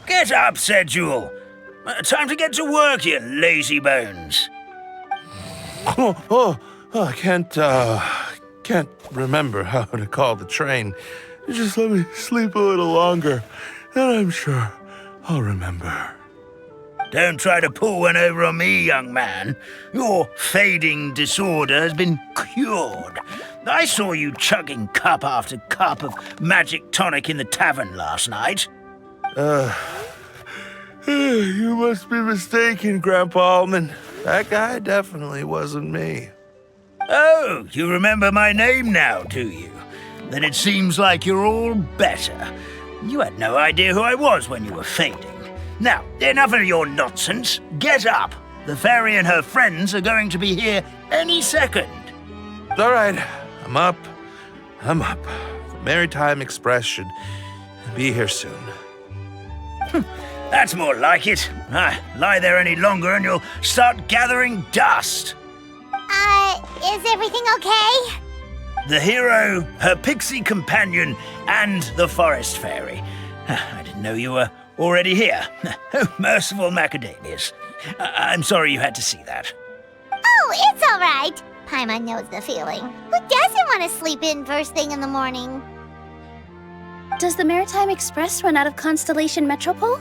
Get up, said Jewel. Time to get to work, you lazy bones. I can't remember how to call the train. Just let me sleep a little longer, and I'm sure I'll remember. Don't try to pull one over on me, young man. Your fading disorder has been cured. I saw you chugging cup after cup of magic tonic in the tavern last night. You must be mistaken, Grandpa Allman. That guy definitely wasn't me. Oh, you remember my name now, do you? Then it seems like you're all better. You had no idea who I was when you were fading. Now, enough of your nonsense. Get up. The fairy and her friends are going to be here any second. All right, I'm up. The Maritime Express should be here soon. That's more like it. Lie there any longer and you'll start gathering dust. Is everything okay? The hero, her pixie companion, and the forest fairy. I didn't know you were already here. Oh, merciful macadamias. I'm sorry you had to see that. Oh, it's all right. Paimon knows the feeling. Who doesn't want to sleep in first thing in the morning? Does the Maritime Express run out of Constellation Metropole?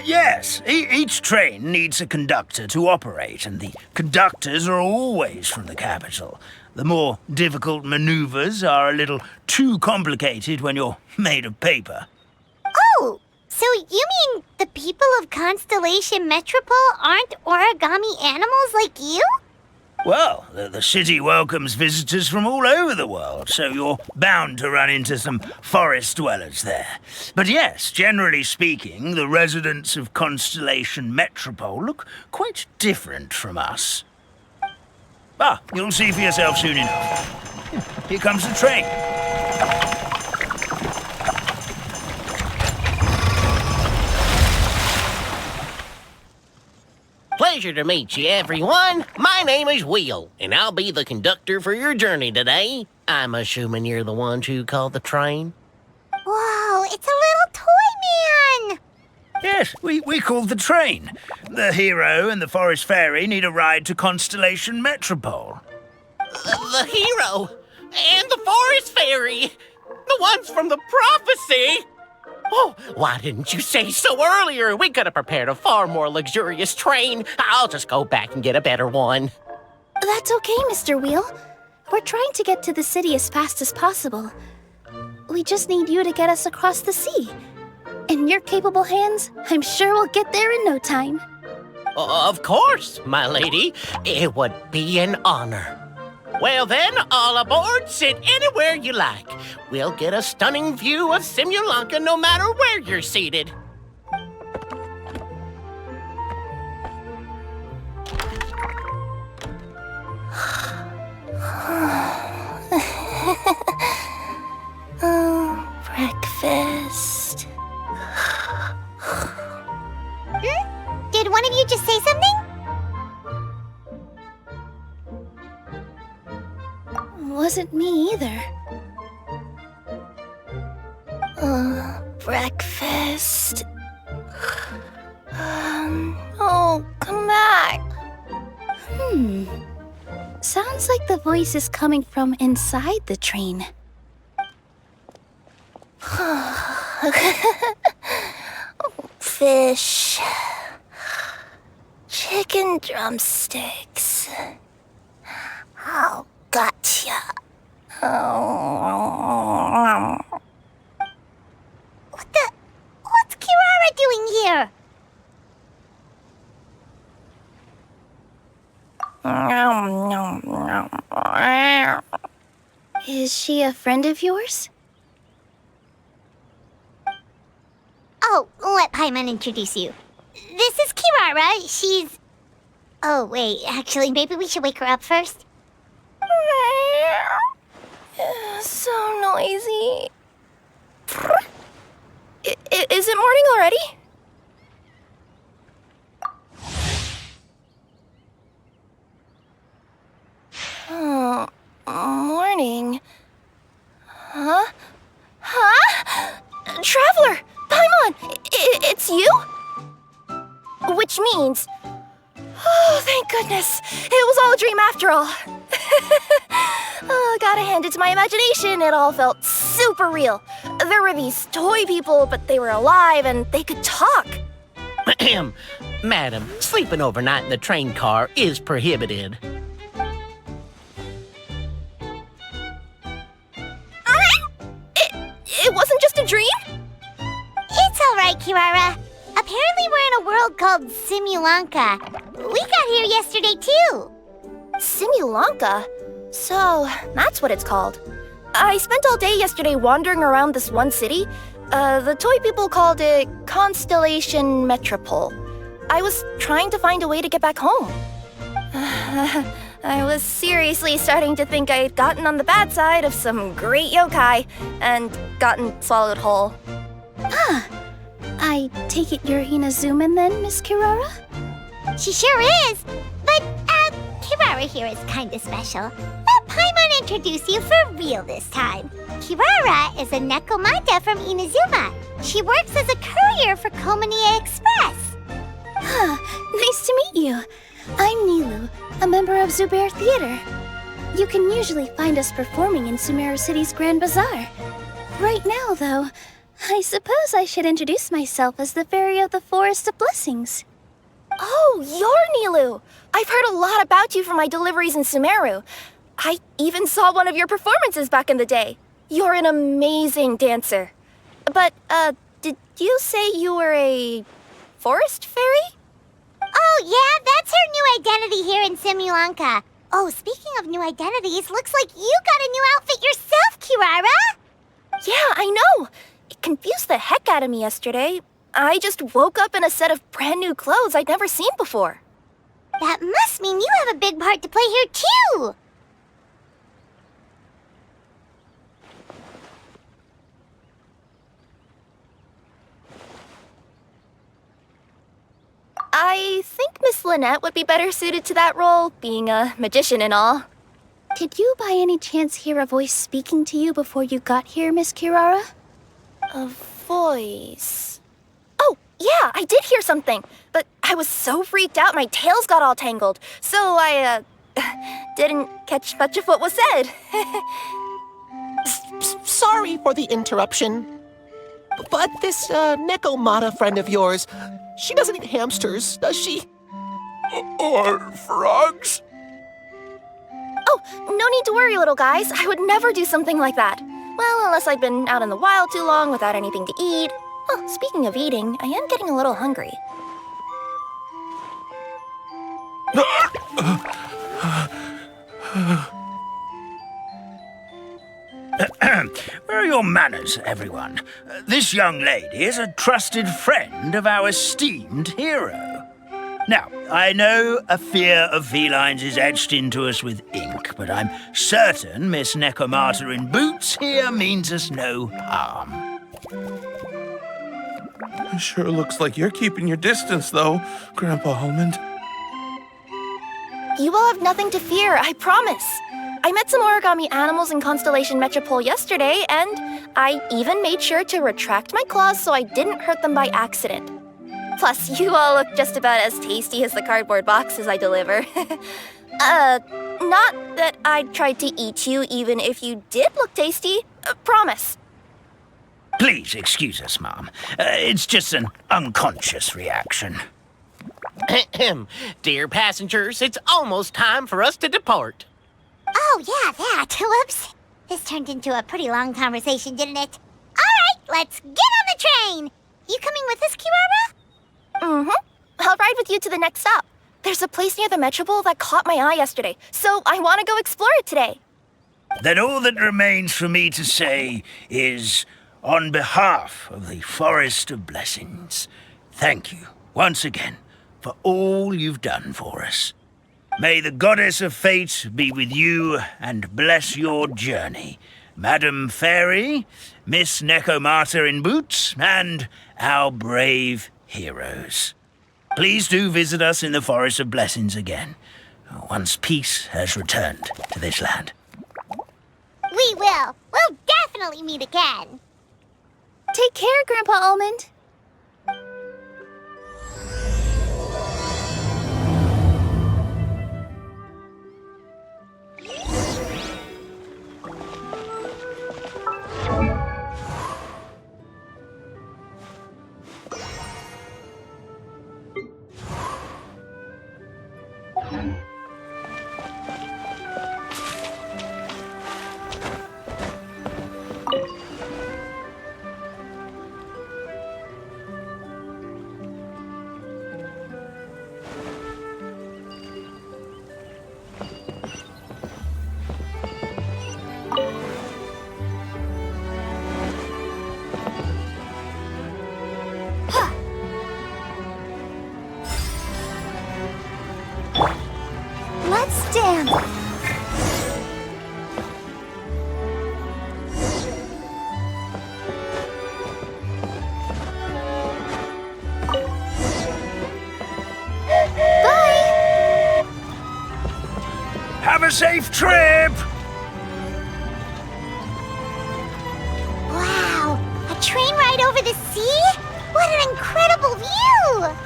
Yes, each train needs a conductor to operate, and the conductors are always from the capital. The more difficult maneuvers are a little too complicated when you're made of paper. Oh, so you mean the people of Constellation Metropole aren't origami animals like you? Well, the city welcomes visitors from all over the world, so you're bound to run into some forest dwellers there. But yes, generally speaking, the residents of Constellation Metropole look quite different from us. You'll see for yourself soon enough. Here comes the train. Pleasure to meet you, everyone. My name is Will, and I'll be the conductor for your journey today. I'm assuming you're the ones who called the train? Whoa, it's a little toy man! Yes, we called the train. The hero and the forest fairy need a ride to Constellation Metropole. The hero and the forest fairy. The ones from the prophecy. Oh, why didn't you say so earlier? We could have prepared a far more luxurious train. I'll just go back and get a better one. That's okay, Mr. Wheel. We're trying to get to the city as fast as possible. We just need you to get us across the sea. In your capable hands, I'm sure we'll get there in no time. Of course, my lady. It would be an honor. Well then, all aboard, sit anywhere you like. We'll get a stunning view of Simulanka no matter where you're seated. Breakfast. Did one of you just say something? Wasn't me either. Breakfast. Oh, come back. Sounds like the voice is coming from inside the train. Fish. Chicken drumsticks. Oh, gotcha. What's Kirara doing here? Is she a friend of yours? Oh, let Paimon introduce you. This is Kirara. She's... Oh, wait, actually, maybe we should wake her up first. So noisy. Is it morning already? Oh, morning. Huh? Traveler! Paimon! It's you? Which means... Oh, thank goodness. It was all a dream after all. Oh, gotta hand it to my imagination. It all felt super real. There were these toy people, but they were alive and they could talk. Ahem. Madam, sleeping overnight in the train car is prohibited. It wasn't just a dream? It's all right, Kirara. Apparently we're in a world called Simulanka. We got here yesterday, too. Simulanka? So, that's what it's called. I spent all day yesterday wandering around this one city. The toy people called it Constellation Metropole. I was trying to find a way to get back home. I was seriously starting to think I'd gotten on the bad side of some great yokai and gotten swallowed whole. I take it you're Inazuman then, Miss Kirara? She sure is. But, Kirara here is kinda special. Let Paimon introduce you for real this time. Kirara is a Nekomata from Inazuma. She works as a courier for Komania Express. Nice to meet you. I'm Nilu, a member of Zubair Theater. You can usually find us performing in Sumeru City's Grand Bazaar. Right now, though, I suppose I should introduce myself as the Fairy of the Forest of Blessings. Oh, you're Nilu! I've heard a lot about you from my deliveries in Sumeru. I even saw one of your performances back in the day. You're an amazing dancer. But, did you say you were a forest fairy? Oh, yeah, that's her new identity here in Simulanka. Oh, speaking of new identities, looks like you got a new outfit yourself, Kirara! Yeah, I know. It confused the heck out of me yesterday. I just woke up in a set of brand new clothes I'd never seen before. That must mean you have a big part to play here, too! I think Miss Miss Lynette would be better suited to that role, being a magician and all. Did you by any chance hear a voice speaking to you before you got here, Miss Kirara? A voice... Oh, yeah, I did hear something, but I was so freaked out my tails got all tangled, so I, didn't catch much of what was said. Sorry for the interruption. But this, Nekomata friend of yours, she doesn't eat hamsters, does she? Or frogs? Oh, no need to worry, little guys. I would never do something like that. Well, unless I've been out in the wild too long without anything to eat. Oh, speaking of eating, I am getting a little hungry. Where are your manners, everyone? This young lady is a trusted friend of our esteemed hero. Now, I know a fear of felines is etched into us with ink, but I'm certain Miss Nekomata in boots here means us no harm. Sure looks like you're keeping your distance, though, Grandpa Almond. You will have nothing to fear, I promise. I met some origami animals in Constellation Metropole yesterday, and I even made sure to retract my claws so I didn't hurt them by accident. Plus, you all look just about as tasty as the cardboard boxes I deliver. Not that I tried to eat you, even if you did look tasty. Promise. Please excuse us, Mom. It's just an unconscious reaction. Dear passengers, it's almost time for us to depart. Oh, yeah, that. Whoops. This turned into a pretty long conversation, didn't it? All right, let's get on the train. You coming with us, Kirara? Mm-hmm. I'll ride with you to the next stop. There's a place near the Metropole that caught my eye yesterday, so I want to go explore it today. Then all that remains for me to say is, on behalf of the Forest of Blessings, thank you once again for all you've done for us. May the Goddess of Fate be with you and bless your journey, Madam Fairy, Miss Nekomata in boots, and our brave heroes. Please do visit us in the Forest of Blessings again, once peace has returned to this land. We will. We'll definitely meet again. Take care, Grandpa Almond. Let's dance. Bye. Have a safe trip! Wow, a train ride over the sea? What an incredible view!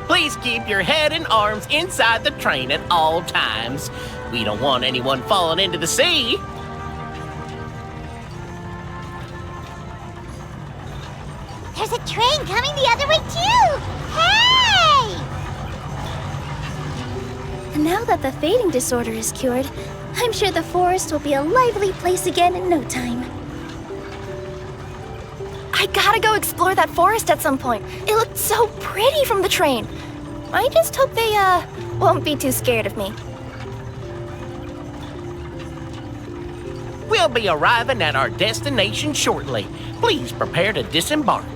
Please keep your head and arms inside the train at all times. We don't want anyone falling into the sea. There's a train coming the other way too! Hey! And now that the fading disorder is cured, I'm sure the forest will be a lively place again in no time. I gotta go explore that forest at some point. It looked so pretty from the train. I just hope they, won't be too scared of me. We'll be arriving at our destination shortly. Please prepare to disembark.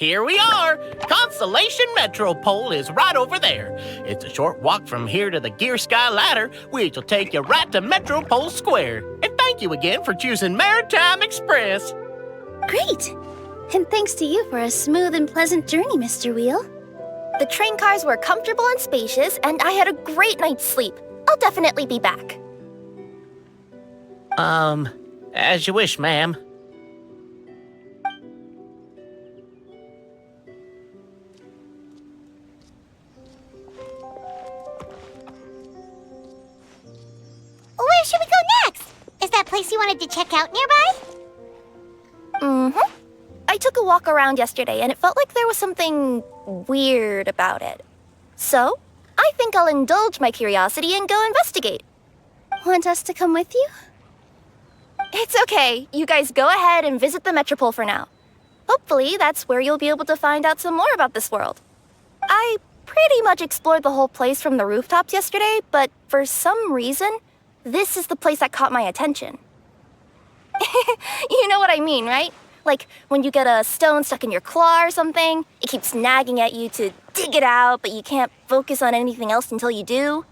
Here we are! Constellation Metropole is right over there. It's a short walk from here to the Gear Sky Ladder, which will take you right to Metropole Square. And thank you again for choosing Maritime Express. Great! And thanks to you for a smooth and pleasant journey, Mr. Wheel. The train cars were comfortable and spacious, and I had a great night's sleep. I'll definitely be back. As you wish, ma'am. Where should we go next? Is that place you wanted to check out nearby? Mm-hmm. I took a walk around yesterday, and it felt like there was something weird about it. So, I think I'll indulge my curiosity and go investigate. Want us to come with you? It's okay. You guys go ahead and visit the Metropole for now. Hopefully, that's where you'll be able to find out some more about this world. I pretty much explored the whole place from the rooftops yesterday, but for some reason, this is the place that caught my attention. You know what I mean, right? Like when you get a stone stuck in your claw or something, it keeps nagging at you to dig it out, but you can't focus on anything else until you do.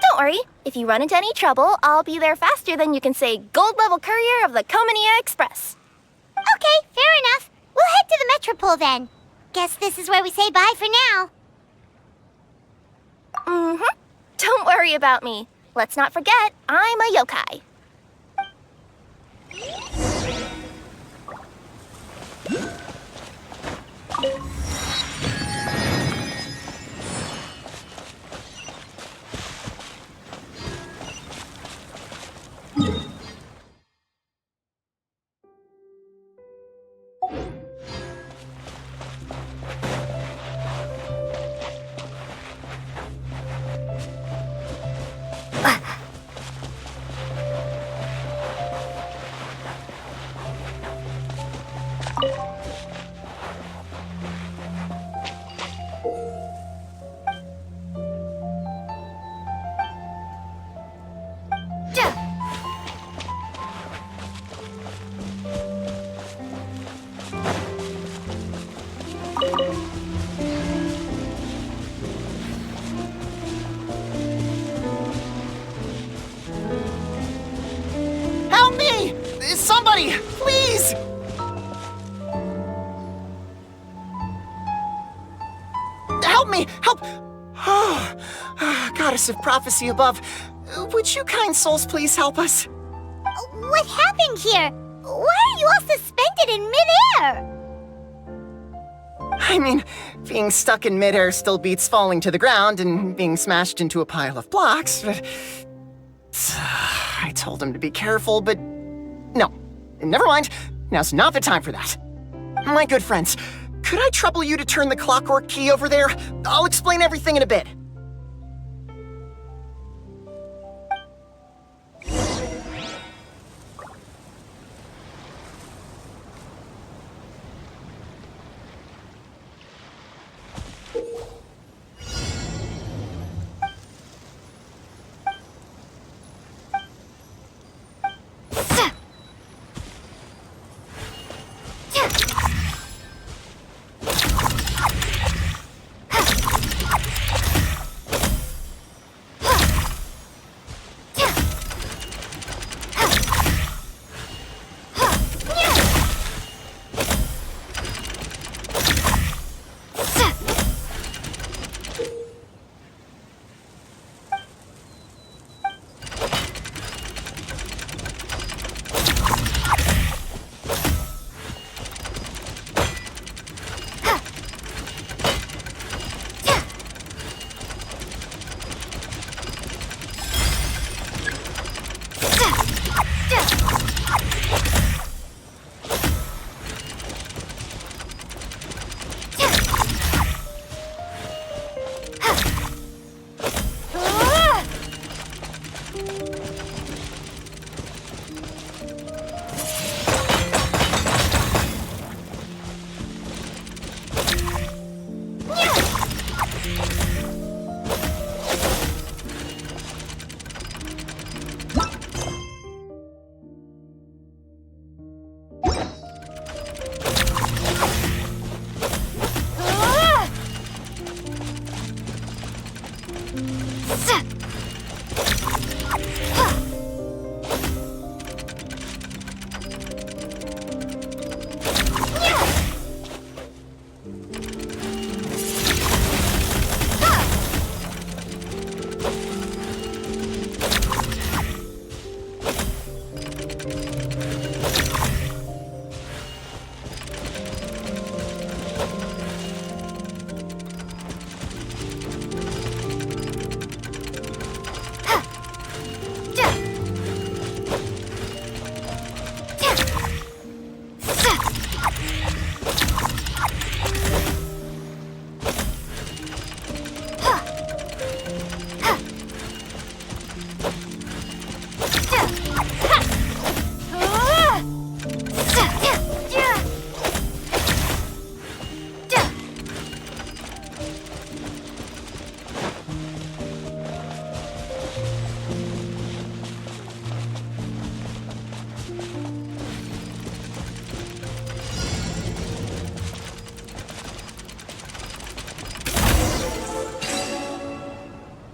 Don't worry, if you run into any trouble, I'll be there faster than you can say gold level courier of the Comania Express. Okay, fair enough. We'll head to the Metropole then. Guess this is where we say bye for now. Mm-hmm. Don't worry about me. Let's not forget, I'm a yokai. Help me! Somebody, please! Help me! Help! Oh, Goddess of Prophecy above, would you kind souls please help us? What happened here? Why are you all suspended in midair? I mean, being stuck in midair still beats falling to the ground and being smashed into a pile of blocks, but... I told him to be careful, but... No. Never mind. Now's not the time for that. My good friends, could I trouble you to turn the clockwork key over there? I'll explain everything in a bit.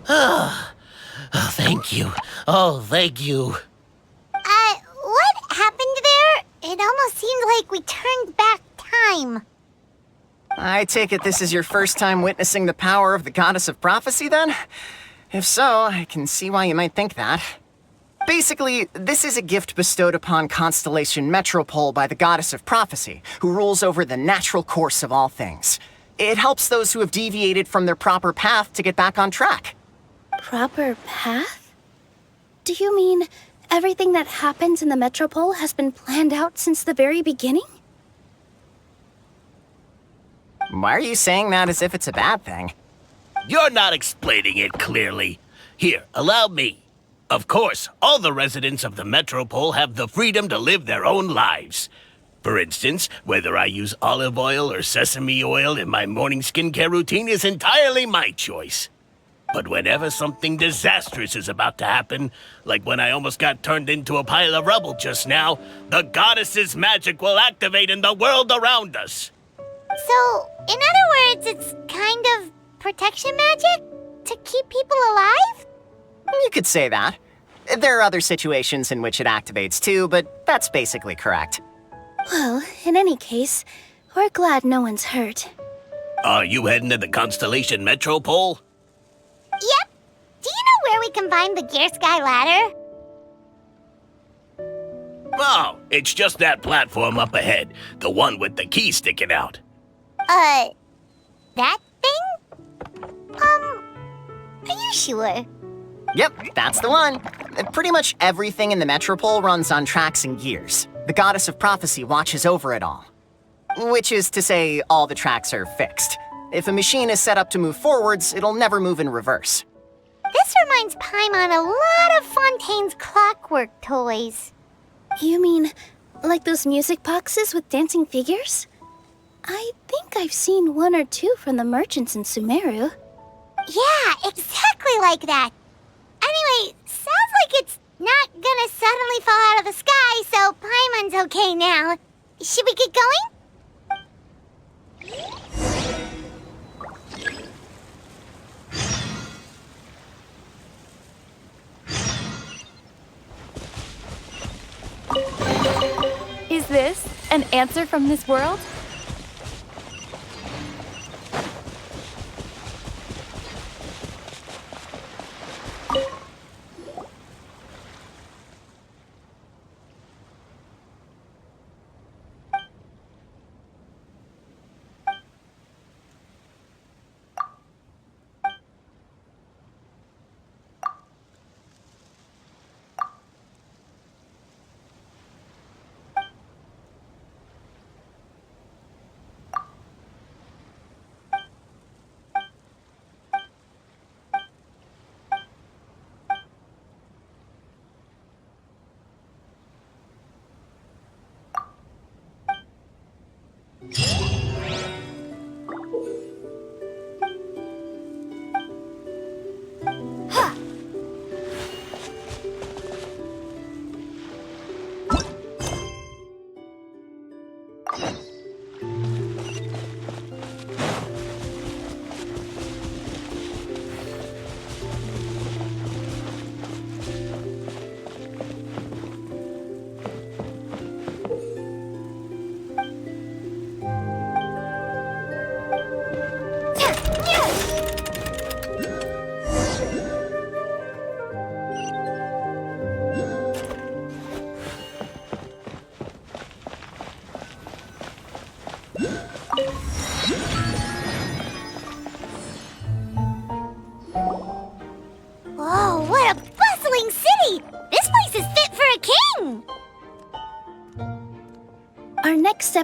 Oh, thank you. Oh, thank you. What happened there? It almost seemed like we turned back time. I take it this is your first time witnessing the power of the Goddess of Prophecy, then? If so, I can see why you might think that. Basically, this is a gift bestowed upon Constellation Metropole by the Goddess of Prophecy, who rules over the natural course of all things. It helps those who have deviated from their proper path to get back on track. Proper path? Do you mean everything that happens in the Metropole has been planned out since the very beginning? Why are you saying that as if it's a bad thing? You're not explaining it clearly. Here, allow me. Of course, all the residents of the Metropole have the freedom to live their own lives. For instance, whether I use olive oil or sesame oil in my morning skincare routine is entirely my choice. But whenever something disastrous is about to happen, like when I almost got turned into a pile of rubble just now, the goddess's magic will activate in the world around us. So, in other words, it's kind of protection magic? To keep people alive? You could say that. There are other situations in which it activates too, but that's basically correct. Well, in any case, we're glad no one's hurt. Are you heading to the Constellation Metropole? Yep. Do you know where we can find the Gear Sky Ladder? Oh, it's just that platform up ahead. The one with the key sticking out. That thing? Are you sure? Yep, that's the one. Pretty much everything in the Metropole runs on tracks and gears. The Goddess of Prophecy watches over it all. Which is to say, all the tracks are fixed. If a machine is set up to move forwards, it'll never move in reverse. This reminds Paimon a lot of Fontaine's clockwork toys. You mean, like those music boxes with dancing figures? I think I've seen one or two from the merchants in Sumeru. Yeah, exactly like that. Anyway, sounds like it's not gonna suddenly fall out of the sky, so Paimon's okay now. Should we get going? Is this an answer from this world?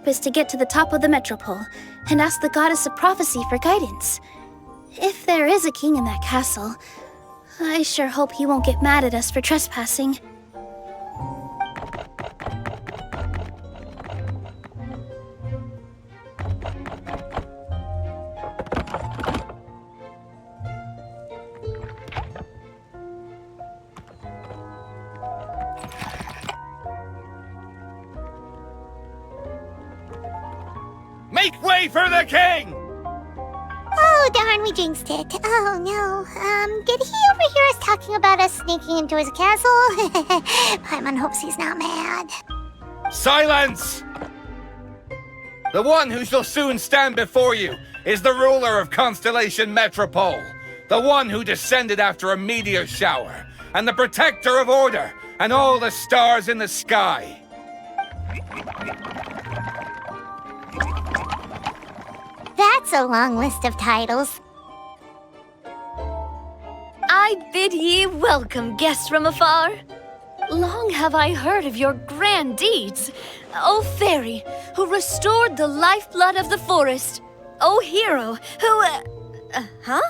step is to get to the top of the metropole and ask the goddess of prophecy for guidance. If there is a king in that castle, I sure hope he won't get mad at us for trespassing. Make way for the king! Oh, darn, we jinxed it. Oh, no. Did he overhear us talking about us sneaking into his castle? Paimon hopes he's not mad. Silence! The one who shall soon stand before you is the ruler of Constellation Metropole, the one who descended after a meteor shower, and the protector of order and all the stars in the sky. That's a long list of titles. I bid ye welcome, guests from afar. Long have I heard of your grand deeds, O fairy, who restored the lifeblood of the forest, O hero, who... huh?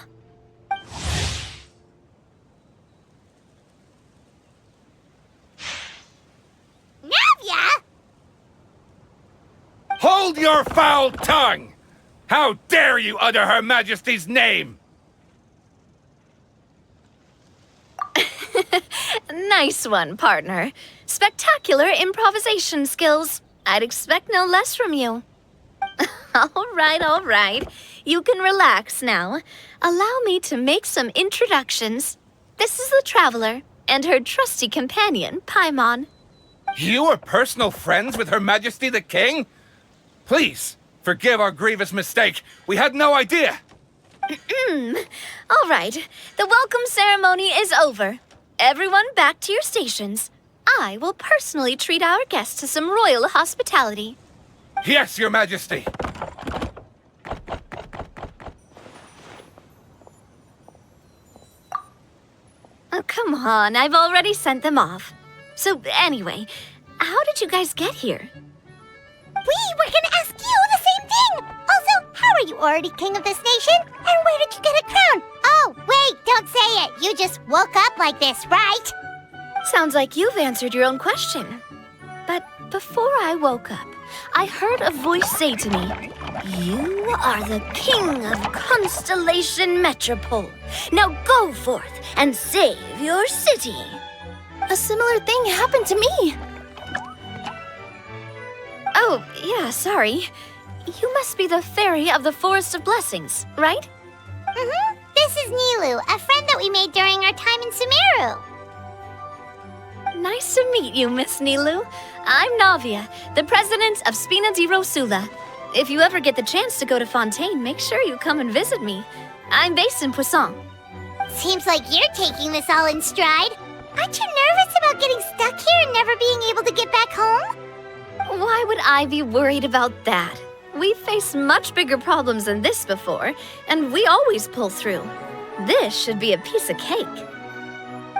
Navia! Hold your foul tongue! How dare you utter Her Majesty's name? Nice one, partner. Spectacular improvisation skills. I'd expect no less from you. All right. You can relax now. Allow me to make some introductions. This is the Traveler and her trusty companion, Paimon. You are personal friends with Her Majesty the King? Please, forgive our grievous mistake. We had no idea. All right. The welcome ceremony is over. Everyone back to your stations. I will personally treat our guests to some royal hospitality. Yes, Your Majesty. Oh, come on. I've already sent them off. So anyway, how did you guys get here? We were gonna ask you the same thing! Also, how are you already king of this nation? And where did you get a crown? Oh, wait, don't say it! You just woke up like this, right? Sounds like you've answered your own question. But before I woke up, I heard a voice say to me, "You are the king of Constellation Metropole. Now go forth and save your city." A similar thing happened to me. Oh, yeah, sorry. You must be the fairy of the Forest of Blessings, right? Mm-hmm. This is Nilu, a friend that we made during our time in Sumeru. Nice to meet you, Miss Nilu. I'm Navia, the president of Spina di Rosula. If you ever get the chance to go to Fontaine, make sure you come and visit me. I'm based in Poisson. Seems like you're taking this all in stride. Aren't you nervous about getting stuck here and never being able to get back home? Why would I be worried about that? We've faced much bigger problems than this before, and we always pull through. This should be a piece of cake.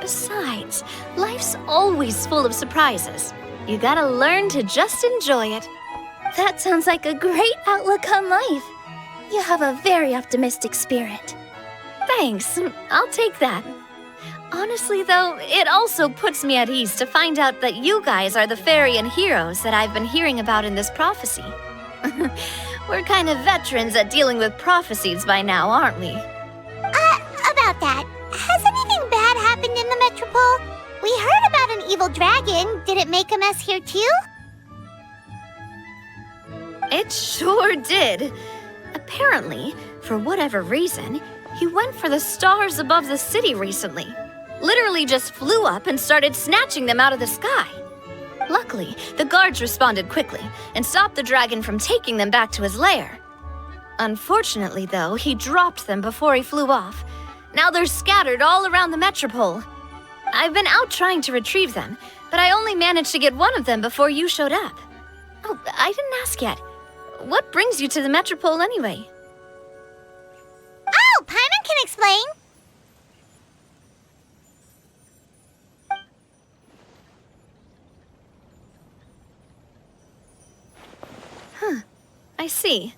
Besides, life's always full of surprises. You gotta learn to just enjoy it. That sounds like a great outlook on life. You have a very optimistic spirit. Thanks, I'll take that. Honestly, though, it also puts me at ease to find out that you guys are the fairy and heroes that I've been hearing about in this prophecy. We're kind of veterans at dealing with prophecies by now, aren't we? About that, has anything bad happened in the Metropole? We heard about an evil dragon. Did it make a mess here too? It sure did. Apparently, for whatever reason, he went for the stars above the city recently. Literally just flew up and started snatching them out of the sky. Luckily, the guards responded quickly and stopped the dragon from taking them back to his lair. Unfortunately, though, he dropped them before he flew off. Now they're scattered all around the metropole. I've been out trying to retrieve them, but I only managed to get one of them before you showed up. Oh, I didn't ask yet. What brings you to the metropole anyway? Oh, Paimon can explain. I see.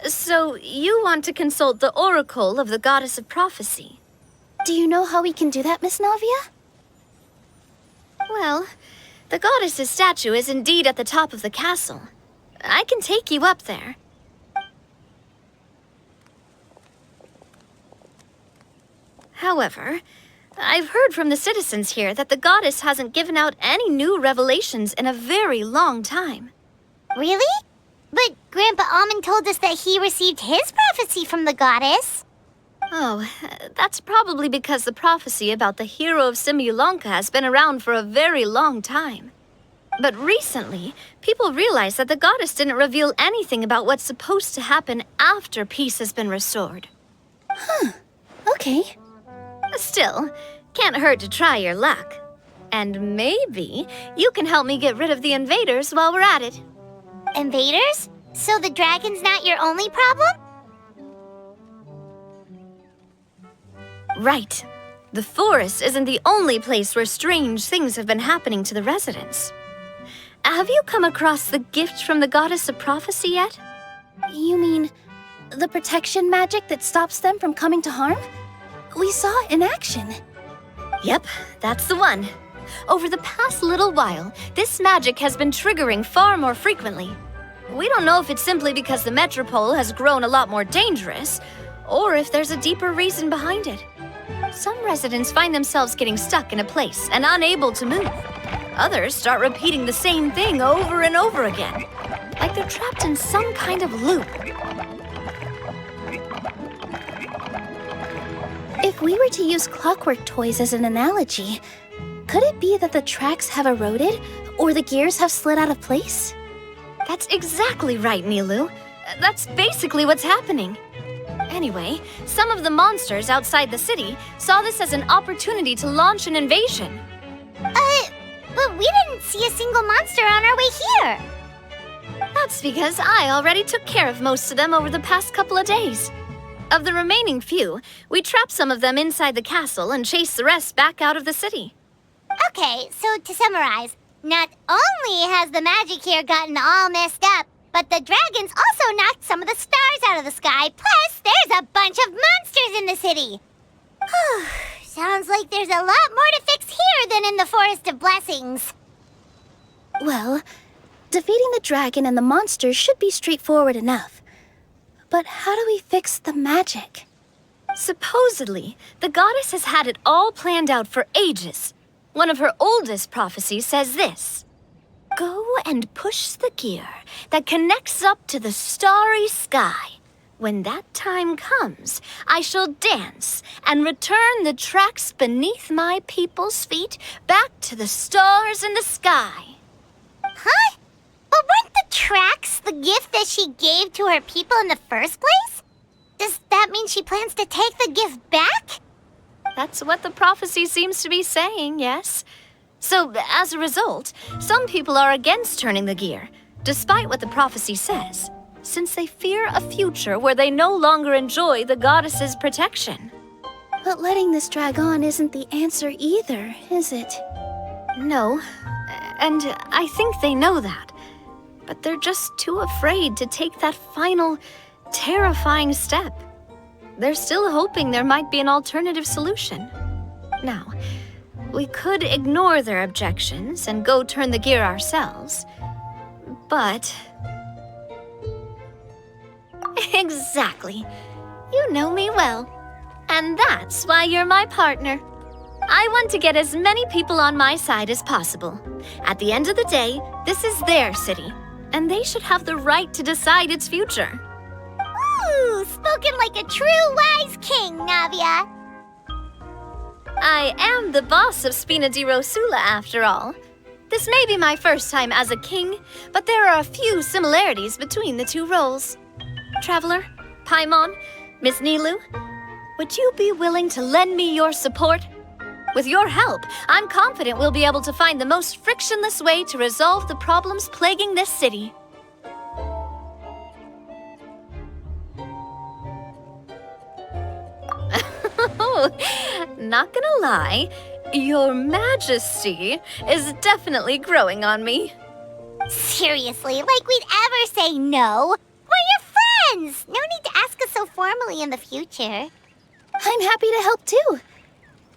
So, you want to consult the oracle of the goddess of prophecy? Do you know how we can do that, Miss Navia? Well, the goddess's statue is indeed at the top of the castle. I can take you up there. However, I've heard from the citizens here that the goddess hasn't given out any new revelations in a very long time. Really? But Grandpa Almond told us that he received his prophecy from the goddess. Oh, that's probably because the prophecy about the hero of Simulanka has been around for a very long time. But recently, people realized that the goddess didn't reveal anything about what's supposed to happen after peace has been restored. Okay. Still, can't hurt to try your luck. And maybe you can help me get rid of the invaders while we're at it. Invaders? So the dragon's not your only problem? Right. The forest isn't the only place where strange things have been happening to the residents. Have you come across the gift from the goddess of prophecy yet? You mean the protection magic that stops them from coming to harm? We saw it in action. Yep, that's the one. Over the past little while, this magic has been triggering far more frequently. We don't know if it's simply because the metropole has grown a lot more dangerous, or if there's a deeper reason behind it. Some residents find themselves getting stuck in a place and unable to move. Others start repeating the same thing over and over again, like they're trapped in some kind of loop. If we were to use clockwork toys as an analogy, could it be that the tracks have eroded or the gears have slid out of place? That's exactly right, Nilu. That's basically what's happening. Anyway, some of the monsters outside the city saw this as an opportunity to launch an invasion. But we didn't see a single monster on our way here. That's because I already took care of most of them over the past couple of days. Of the remaining few, we trapped some of them inside the castle and chased the rest back out of the city. Okay, so to summarize, not only has the magic here gotten all messed up, but the dragons also knocked some of the stars out of the sky, plus there's a bunch of monsters in the city. Sounds like there's a lot more to fix here than in the Forest of Blessings. Well, defeating the dragon and the monsters should be straightforward enough. But how do we fix the magic? Supposedly, the goddess has had it all planned out for ages. One of her oldest prophecies says this: "Go and push the gear that connects up to the starry sky. When that time comes, I shall dance and return the tracks beneath my people's feet back to the stars in the sky." Huh? But weren't the tracks the gift that she gave to her people in the first place? Does that mean she plans to take the gift back? That's what the prophecy seems to be saying, yes. So, as a result, some people are against turning the gear, despite what the prophecy says, since they fear a future where they no longer enjoy the goddess's protection. But letting this drag on isn't the answer either, is it? No, and I think they know that. But they're just too afraid to take that final, terrifying step. They're still hoping there might be an alternative solution. Now, we could ignore their objections and go turn the gear ourselves, but... Exactly. You know me well. And that's why you're my partner. I want to get as many people on my side as possible. At the end of the day, this is their city, and they should have the right to decide its future. Ooh, spoken like a true wise king, Navia. I am the boss of Spina di Rosula, after all. This may be my first time as a king, but there are a few similarities between the two roles. Traveler, Paimon, Miss Nilu, would you be willing to lend me your support? With your help, I'm confident we'll be able to find the most frictionless way to resolve the problems plaguing this city. Not gonna lie, your majesty is definitely growing on me. Seriously, like we'd ever say no. please. No need to ask us so formally in the future. I'm happy to help too.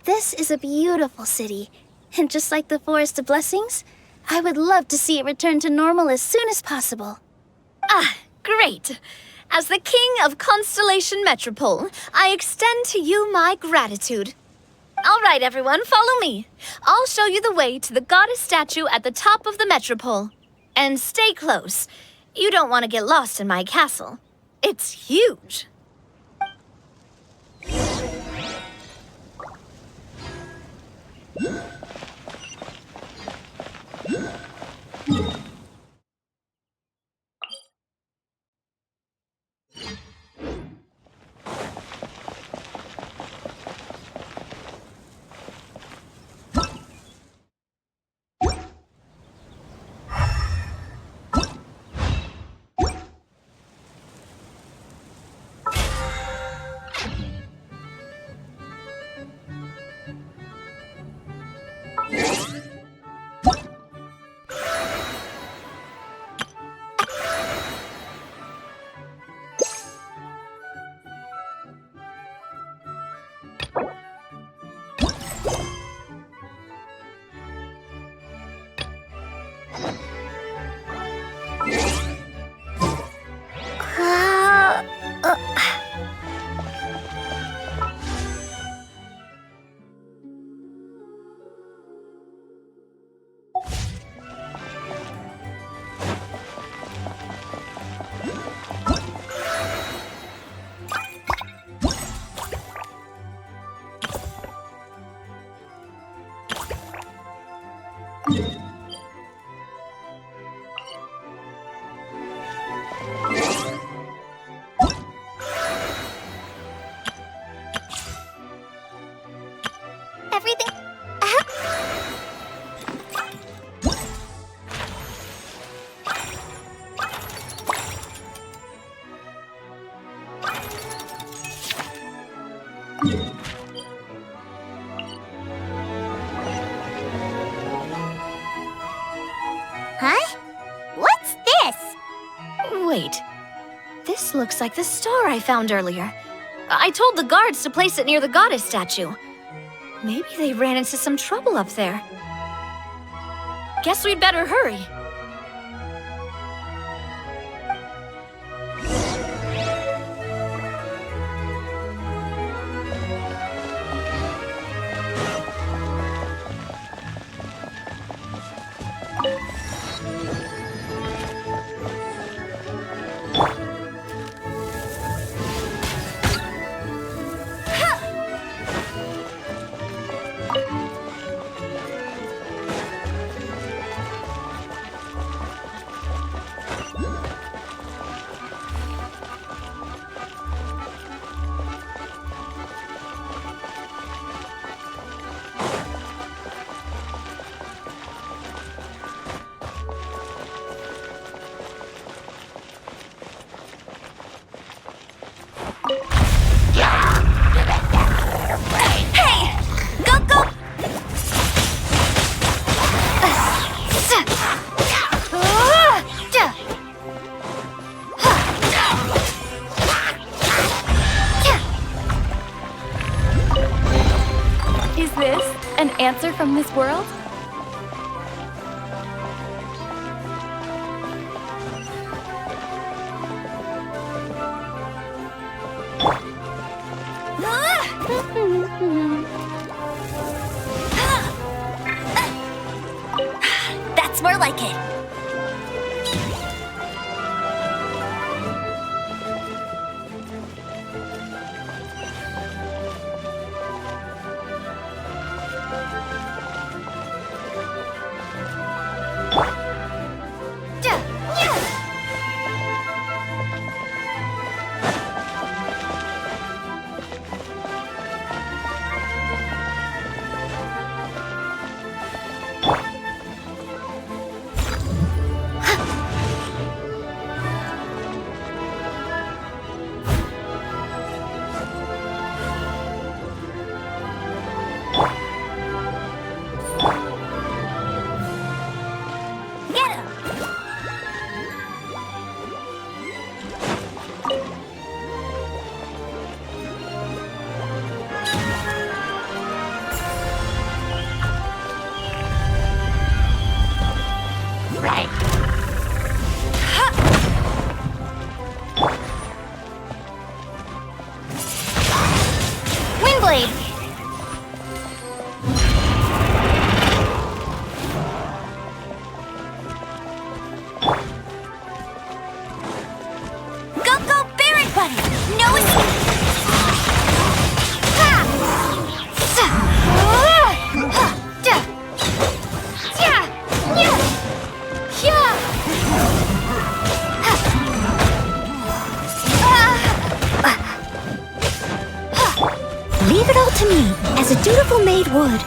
This is a beautiful city, and just like the Forest of Blessings, I would love to see it return to normal as soon as possible. Ah, great. As the King of Constellation Metropole, I extend to you my gratitude. All right, everyone, follow me. I'll show you the way to the goddess statue at the top of the Metropole. And stay close. You don't want to get lost in my castle. It's huge. Everything... Huh? What's this? Wait. This looks like the star I found earlier. I told the guards to place it near the goddess statue. Maybe they ran into some trouble up there. Guess we'd better hurry. Is this an answer from this world? That's more like it. Windblade! Go, Barret Bunny! No escape! Ha! Sa! Ha! Da! Ya! Ya! Ya! Leave it all to me, as a dutiful maid would.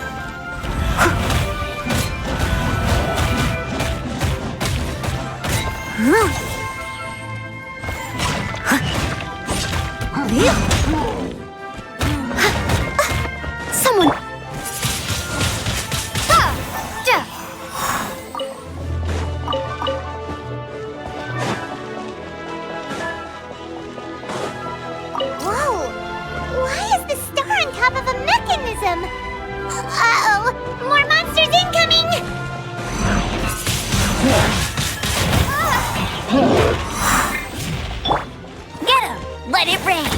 Someone... Whoa! Why is the star on top of a mechanism? Uh-oh! More monsters incoming! Get 'em! Let it rain!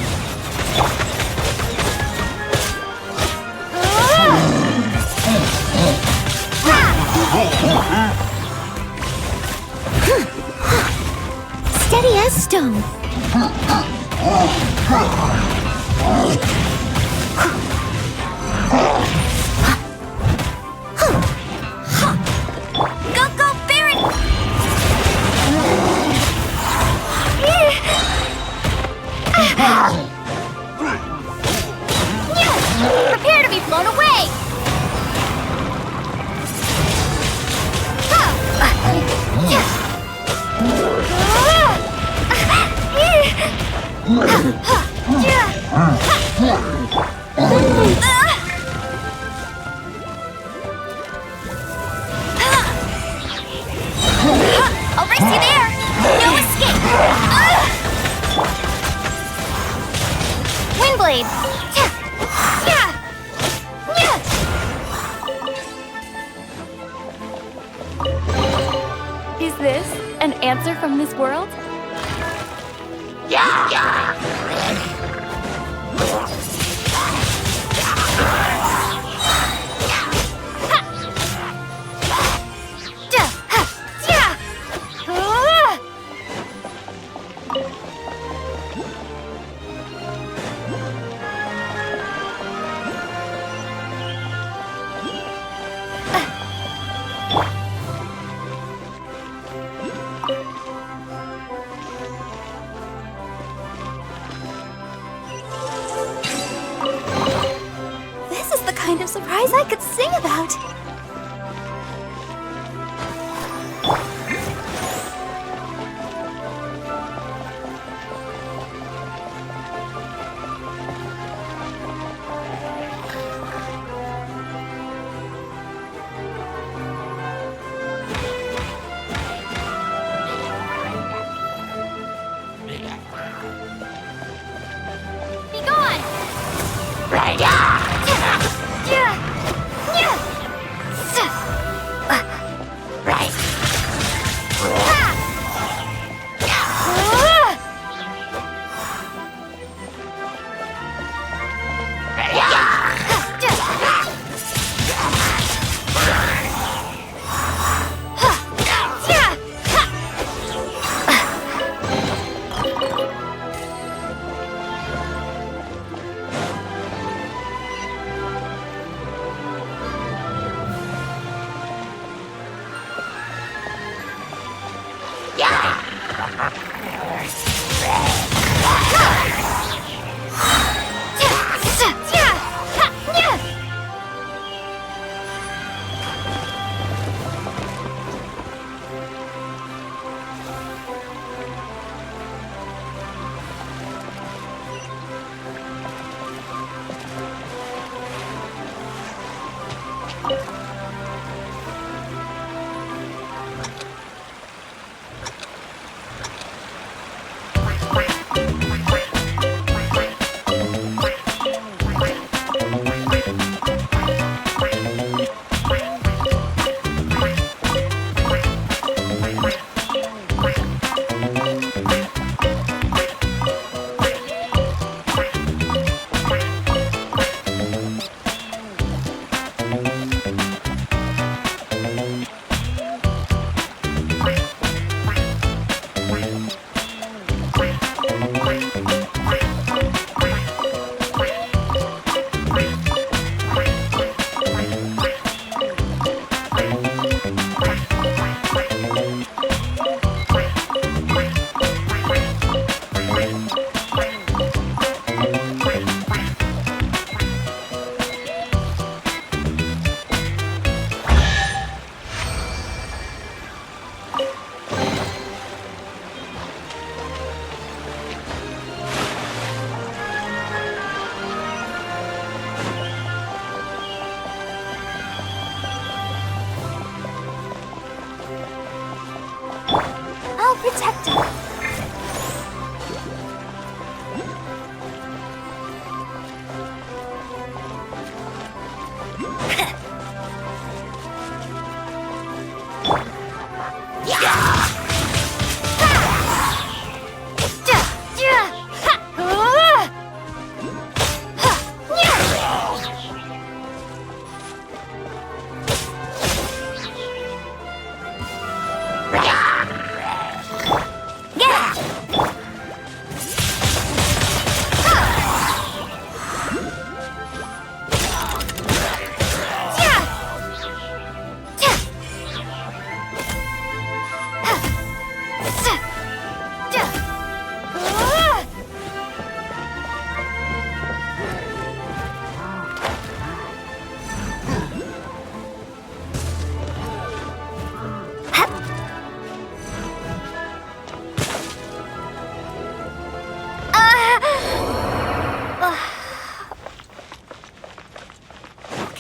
Steady as stone. Go, Barret! Prepare to be blown away! I'll race you there! No escape! Windblade! Is this an answer from this world? This is the kind of surprise I could sing about. Be gone!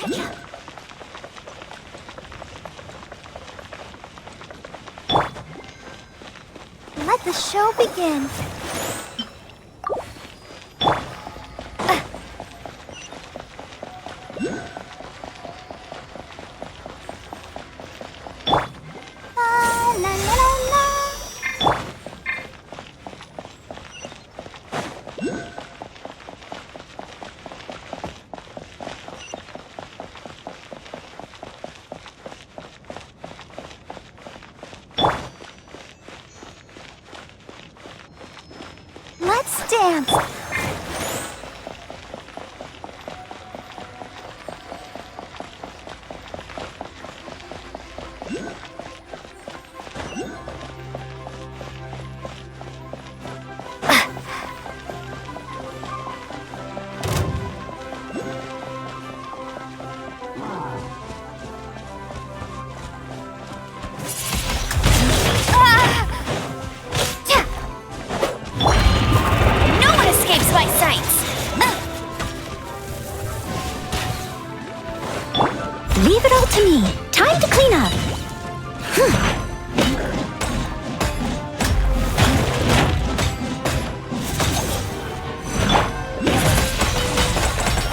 Let the show begin. La, la, la, la. Let's dance. No one escapes my sights! Leave it all to me. Time to clean up.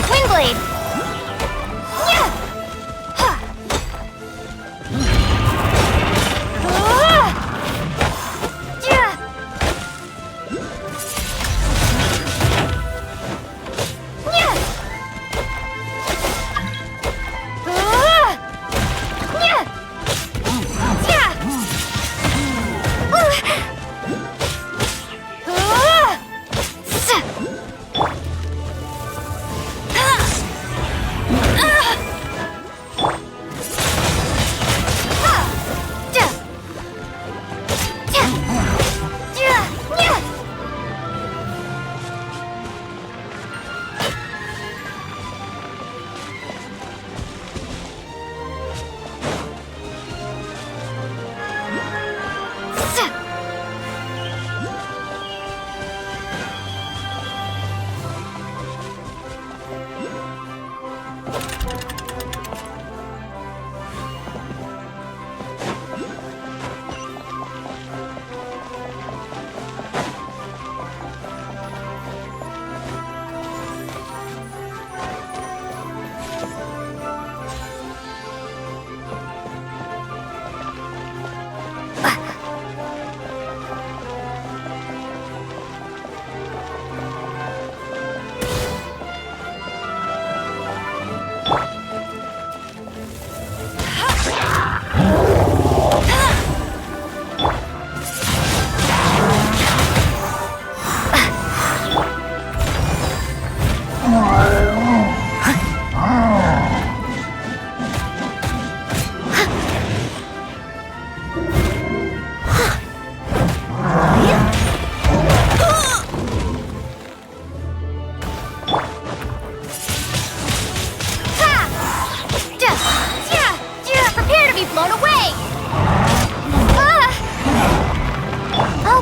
Windblade! Yeah! Ha! Yeah! Yeah! Yeah!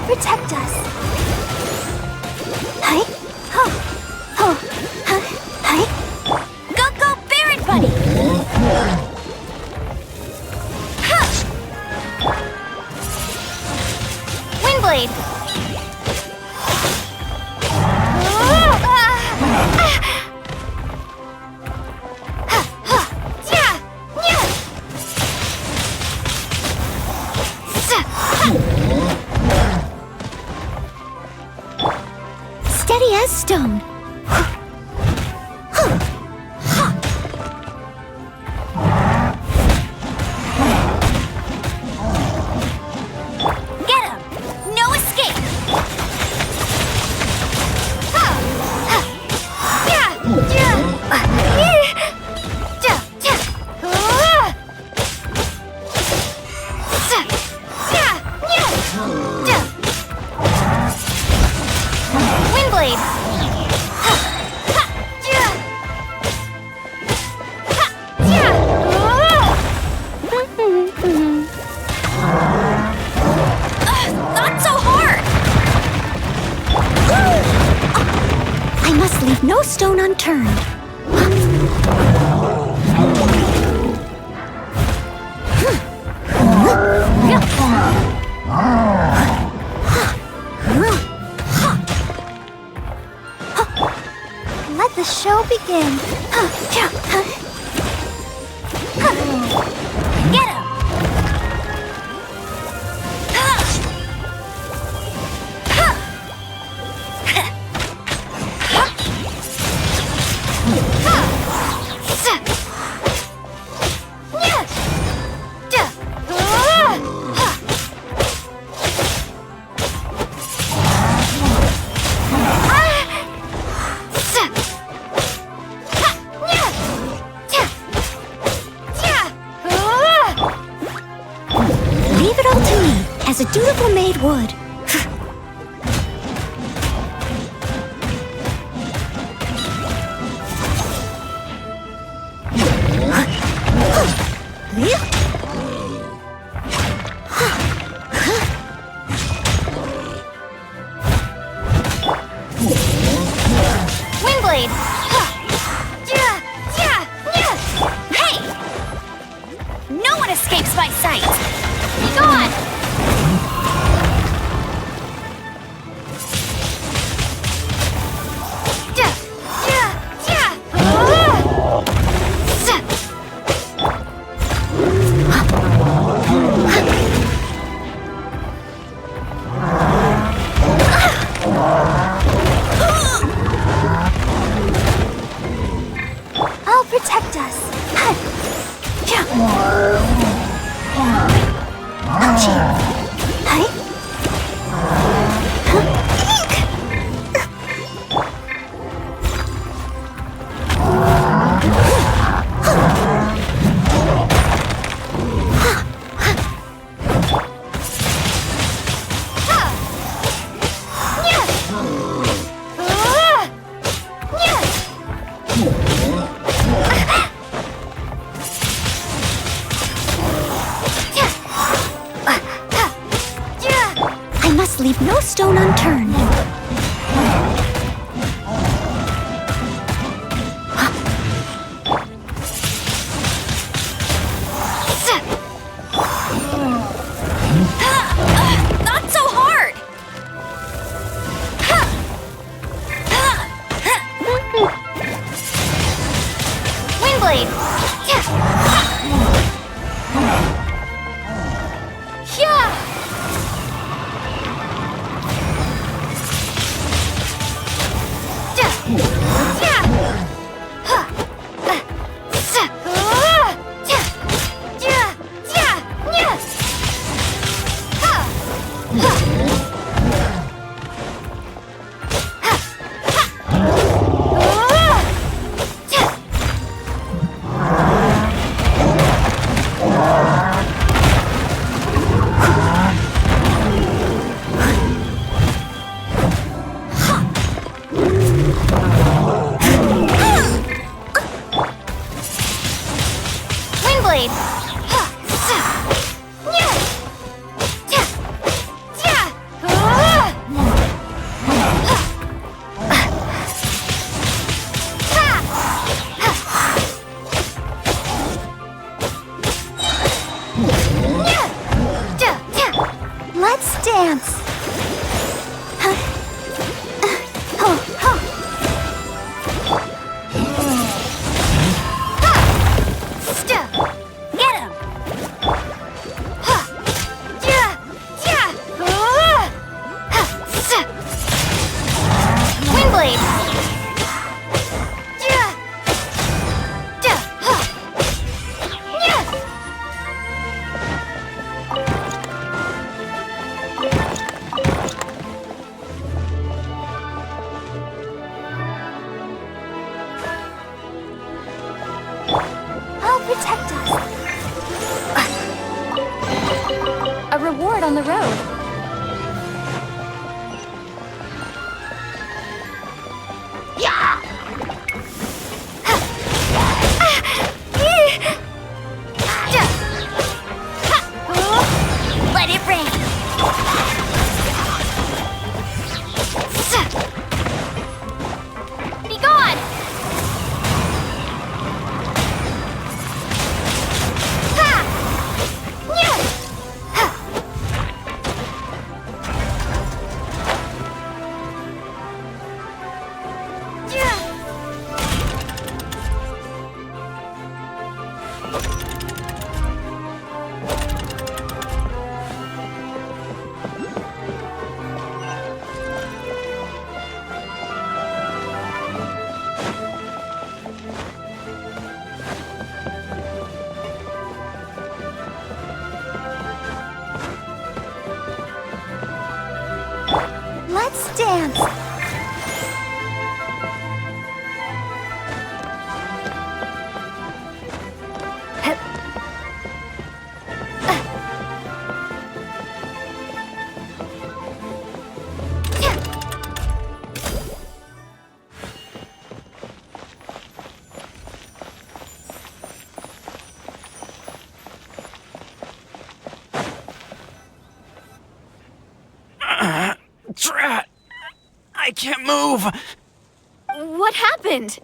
protect us. Hi, ho, ho, hi. Go, go, Baron Buddy! Ha! Windblade! Steady as stone. Get him! No escape! Windblade! Not so hard! I must leave no stone unturned. in. Get him! Leave it all to me, as a dutiful maid would. Windblade! Hey! No one escapes my sight! Be gone! I'll protect us. I must leave no stone unturned. Not so hard! Windblade! Windblade! Let's dance. Get him! Windblade! I'll protect us. A reward on the road. Let it rain! Be gone! Let's dance. Drat! I can't move! What happened?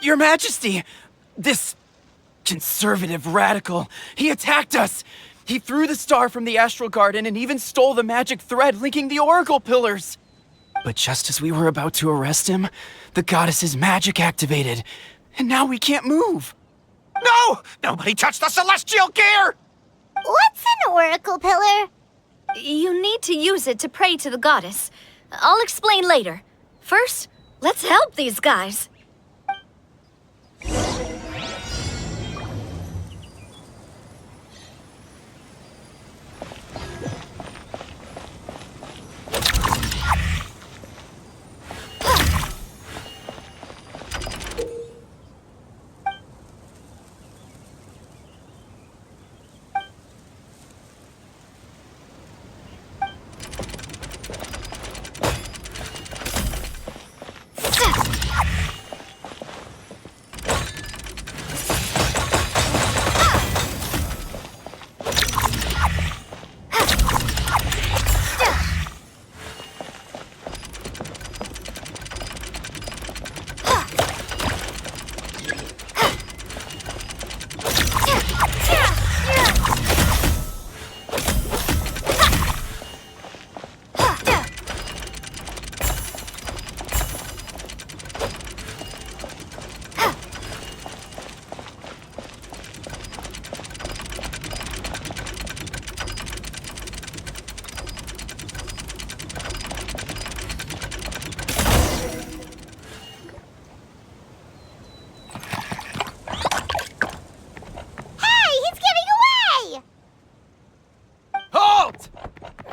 Your Majesty! This conservative radical, he attacked us! He threw the star from the Astral Garden and even stole the magic thread linking the Oracle Pillars! But just as we were about to arrest him, the goddess's magic activated, and now we can't move! No! Nobody touched the celestial gear! What's an oracle pillar? You need to use it to pray to the goddess. I'll explain later. First, let's help these guys.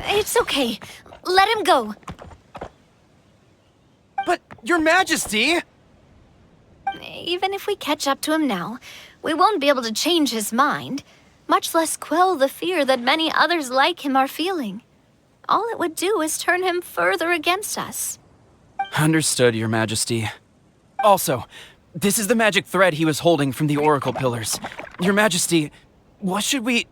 It's okay. Let him go. But, Your Majesty! Even if we catch up to him now, we won't be able to change his mind, much less quell the fear that many others like him are feeling. All it would do is turn him further against us. Understood, Your Majesty. Also, this is the magic thread he was holding from the Oracle Pillars. Your Majesty, what should we...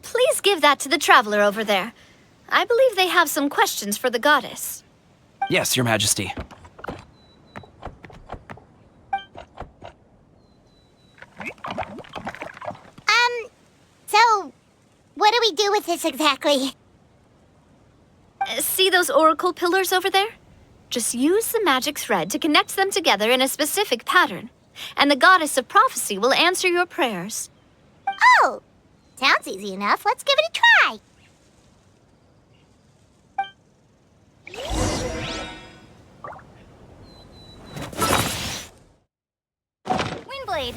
Please give that to the traveler over there. I believe they have some questions for the goddess. Yes, Your Majesty. So, what do we do with this exactly? See those oracle pillars over there? Just use the magic thread to connect them together in a specific pattern, and the goddess of prophecy will answer your prayers. Oh! Sounds easy enough. Let's give it a try. Windblade!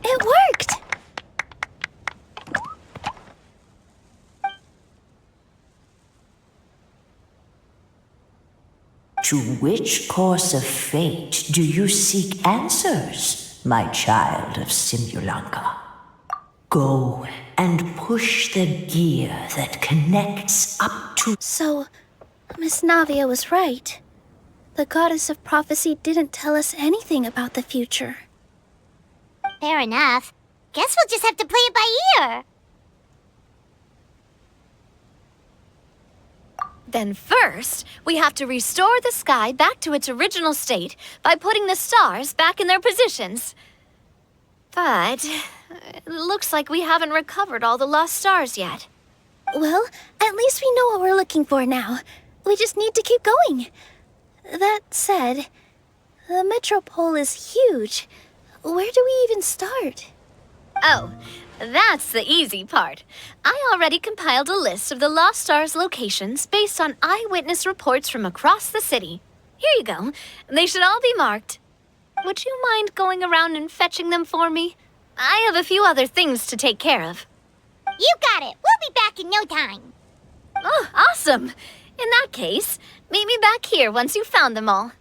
It worked! To which course of fate do you seek answers, my child of Simulanka? Go and push the gear that connects up to... So, Miss Navia was right. The goddess of prophecy didn't tell us anything about the future. Fair enough. Guess we'll just have to play it by ear. Then first, we have to restore the sky back to its original state by putting the stars back in their positions. But it looks like we haven't recovered all the lost stars yet. Well, at least we know what we're looking for now. We just need to keep going. That said, the metropole is huge. Where do we even start? Oh, that's the easy part. I already compiled a list of the Lost Stars locations based on eyewitness reports from across the city. Here you go. They should all be marked. Would you mind going around and fetching them for me? I have a few other things to take care of. You got it. We'll be back in no time. Oh, awesome. In that case, meet me back here once you've found them all.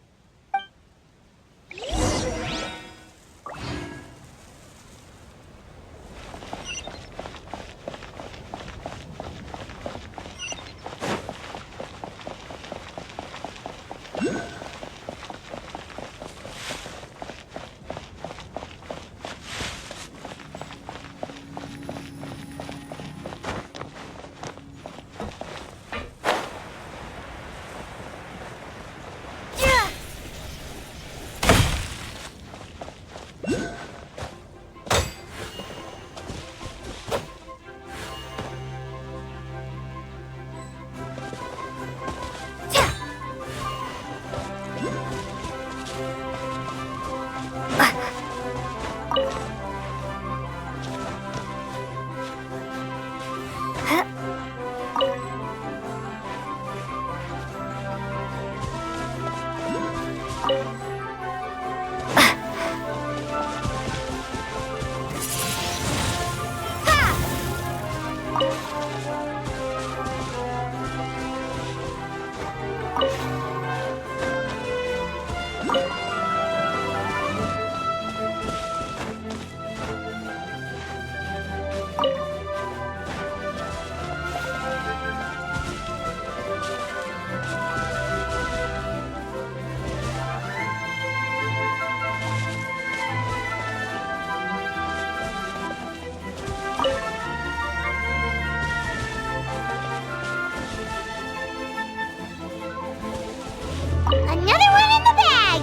Another one in the bag.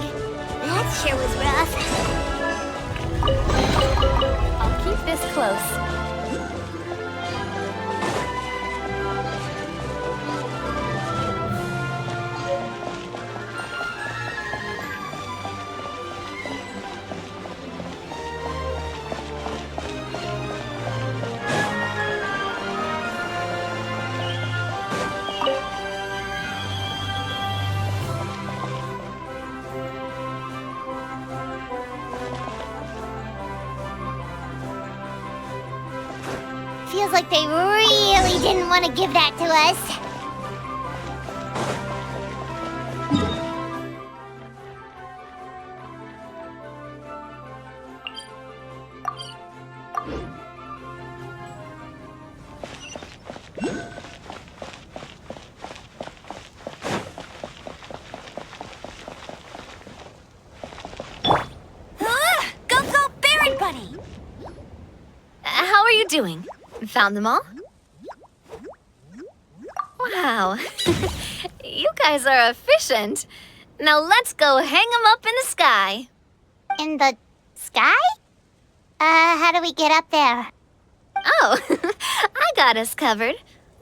That sure was rough. I'll keep this close. Feels like they really didn't want to give that to us. Go, Berry Bunny! How are you doing? Found them all? Wow. You guys are efficient. Now let's go hang them up in the sky. In the sky? How do we get up there? Oh, I got us covered.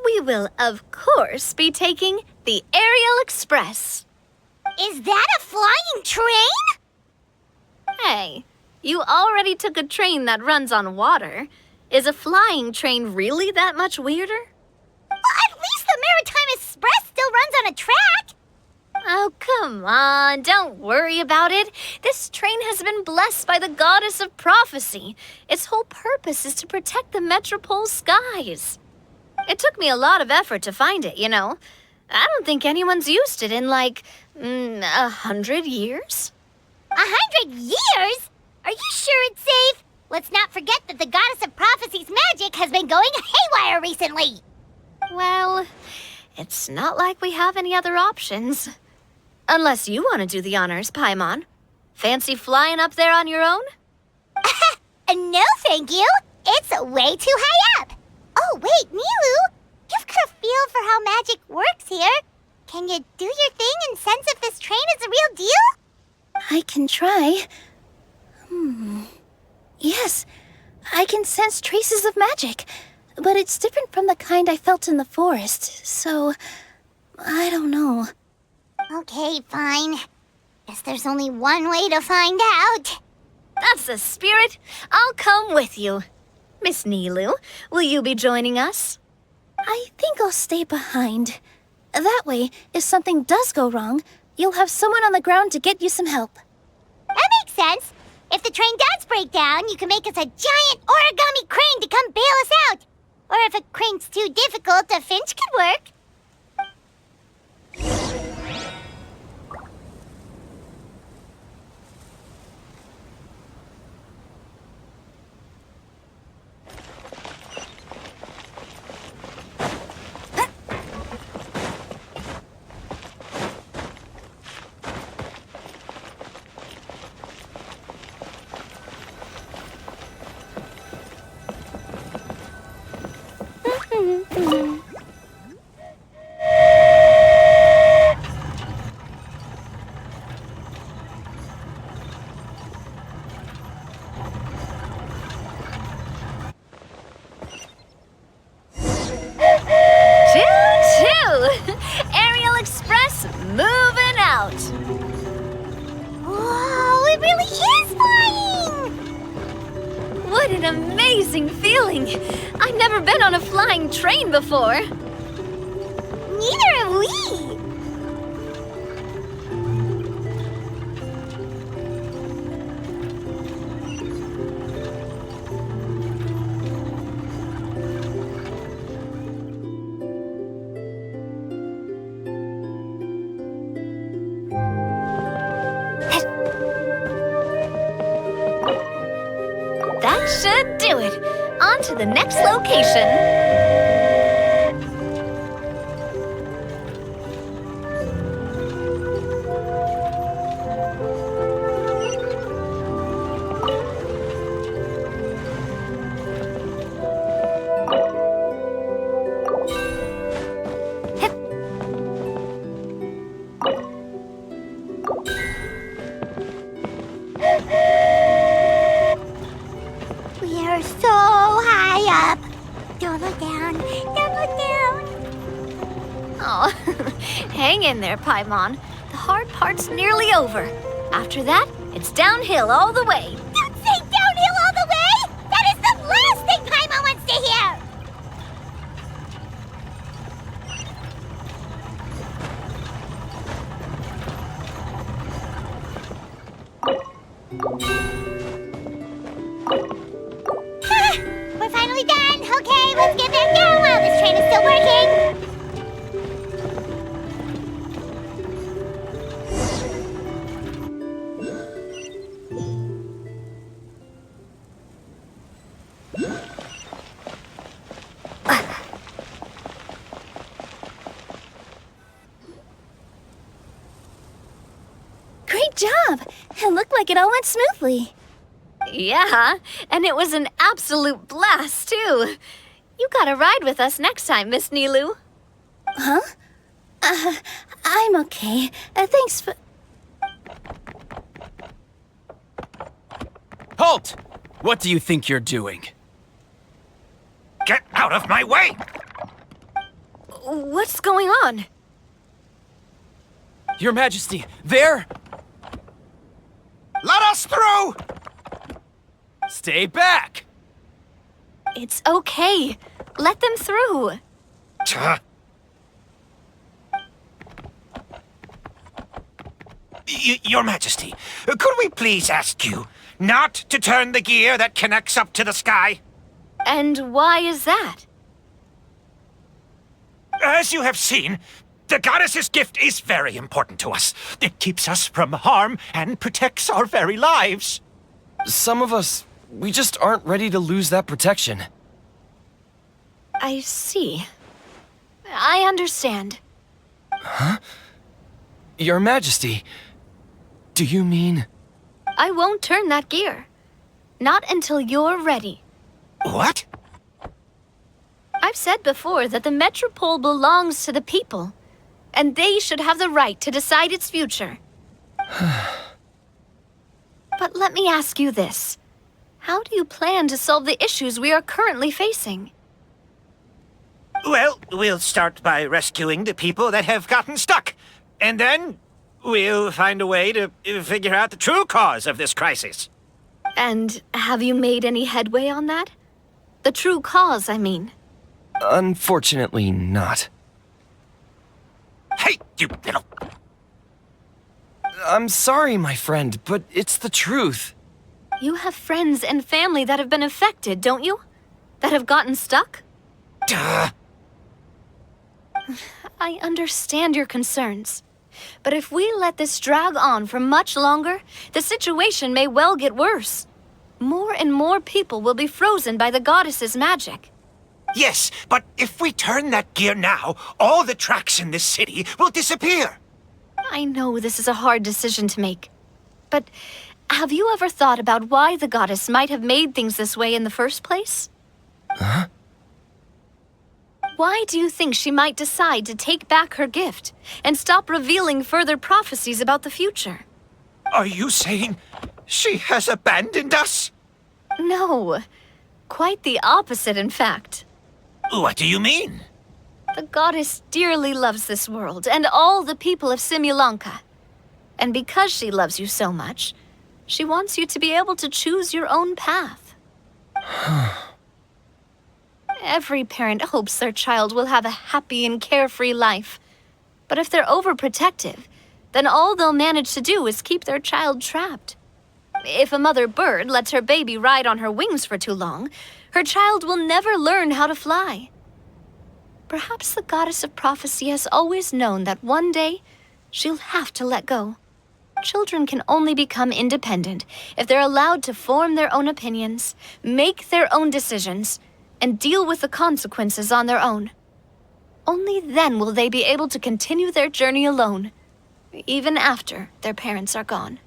We will, of course, be taking the Aerial Express. Is that a flying train? Hey, you already took a train that runs on water. Is a flying train really that much weirder? Well, at least the Maritime Express still runs on a track. Oh, come on, don't worry about it. This train has been blessed by the goddess of prophecy. Its whole purpose is to protect the Metropole skies. It took me a lot of effort to find it, you know. I don't think anyone's used it in, like, 100 years? 100 years? Are you sure it's safe? Let's not forget that the goddess of prophecy's magic has been going haywire recently. Well, it's not like we have any other options. Unless you want to do the honors, Paimon. Fancy flying up there on your own? No, thank you. It's way too high up. Oh, wait, Nilu. You've got a feel for how magic works here. Can you do your thing and sense if this train is the real deal? I can try. Yes, I can sense traces of magic, but it's different from the kind I felt in the forest, so I don't know. Okay, fine. Guess there's only one way to find out. That's the spirit. I'll come with you. Miss Nilu, will you be joining us? I think I'll stay behind. That way, if something does go wrong, you'll have someone on the ground to get you some help. That makes sense. If the train does break down, you can make us a giant origami crane to come bail us out. Or if a crane's too difficult, a finch could work. Choo-choo! Aerial Express moving out. Whoa, it really is flying! What an amazing feeling! I've never been on a flying train before. Neither have we. That should do it. On to the next location. We are so high up. Don't look down. Don't look down. Oh, hang in there, Paimon. The hard part's nearly over. After that, it's downhill all the way. Don't say downhill all the way. That is the last thing Paimon wants to hear. We're finally done. Okay, let's get back down while this train is still working. Great job! It looked like it all went smoothly. Yeah, and it was an absolute blast, too. You gotta ride with us next time, Miss Nilu. Huh? I'm okay. Thanks for... Halt! What do you think you're doing? Get out of my way! What's going on? Your Majesty, there! Let us through! Stay back! It's okay. Let them through. Your Majesty, could we please ask you not to turn the gear that connects up to the sky? And why is that? As you have seen, the goddess's gift is very important to us. It keeps us from harm and protects our very lives. Some of us, we just aren't ready to lose that protection. I see. I understand. Huh? Your Majesty, do you mean... I won't turn that gear. Not until you're ready. What? I've said before that the Metropole belongs to the people, and they should have the right to decide its future. But let me ask you this. How do you plan to solve the issues we are currently facing? Well, we'll start by rescuing the people that have gotten stuck. And then we'll find a way to figure out the true cause of this crisis. And have you made any headway on that? The true cause, I mean. Unfortunately not. Hey, you little... I'm sorry, my friend, but it's the truth. You have friends and family that have been affected, don't you? That have gotten stuck? Duh. I understand your concerns. But if we let this drag on for much longer, the situation may well get worse. More and more people will be frozen by the goddess's magic. Yes, but if we turn that gear now, all the tracks in this city will disappear. I know this is a hard decision to make. But have you ever thought about why the goddess might have made things this way in the first place? Huh? Why do you think she might decide to take back her gift and stop revealing further prophecies about the future? Are you saying she has abandoned us? No. Quite the opposite, in fact. What do you mean? The goddess dearly loves this world and all the people of Simulanka. And because she loves you so much, she wants you to be able to choose your own path. Every parent hopes their child will have a happy and carefree life. But if they're overprotective, then all they'll manage to do is keep their child trapped. If a mother bird lets her baby ride on her wings for too long, her child will never learn how to fly. Perhaps the goddess of prophecy has always known that one day she'll have to let go. Children can only become independent if they're allowed to form their own opinions, make their own decisions, and deal with the consequences on their own. Only then will they be able to continue their journey alone, even after their parents are gone.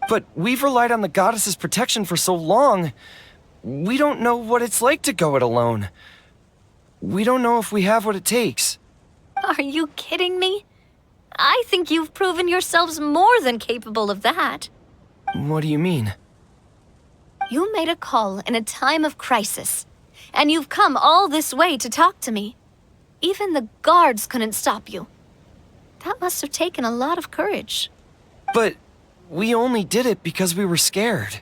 But we've relied on the goddess's protection for so long. We don't know what it's like to go it alone. We don't know if we have what it takes. Are you kidding me? I think you've proven yourselves more than capable of that. What do you mean? You made a call in a time of crisis, and you've come all this way to talk to me. Even the guards couldn't stop you. That must have taken a lot of courage. But we only did it because we were scared.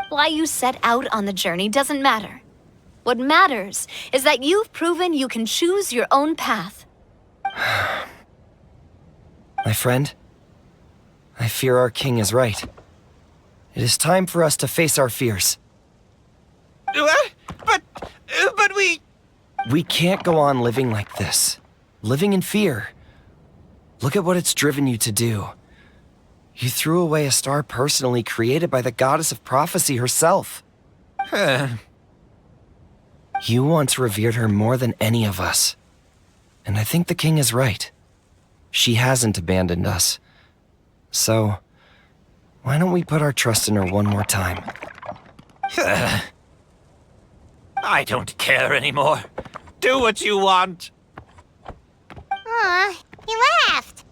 Why you set out on the journey doesn't matter. What matters is that you've proven you can choose your own path. My friend, I fear our king is right. It is time for us to face our fears. What? But we... We can't go on living like this. Living in fear. Look at what it's driven you to do. You threw away a star personally created by the goddess of prophecy herself. You once revered her more than any of us. And I think the king is right. She hasn't abandoned us. So, why don't we put our trust in her one more time? I don't care anymore. Do what you want. Aw, he laughed.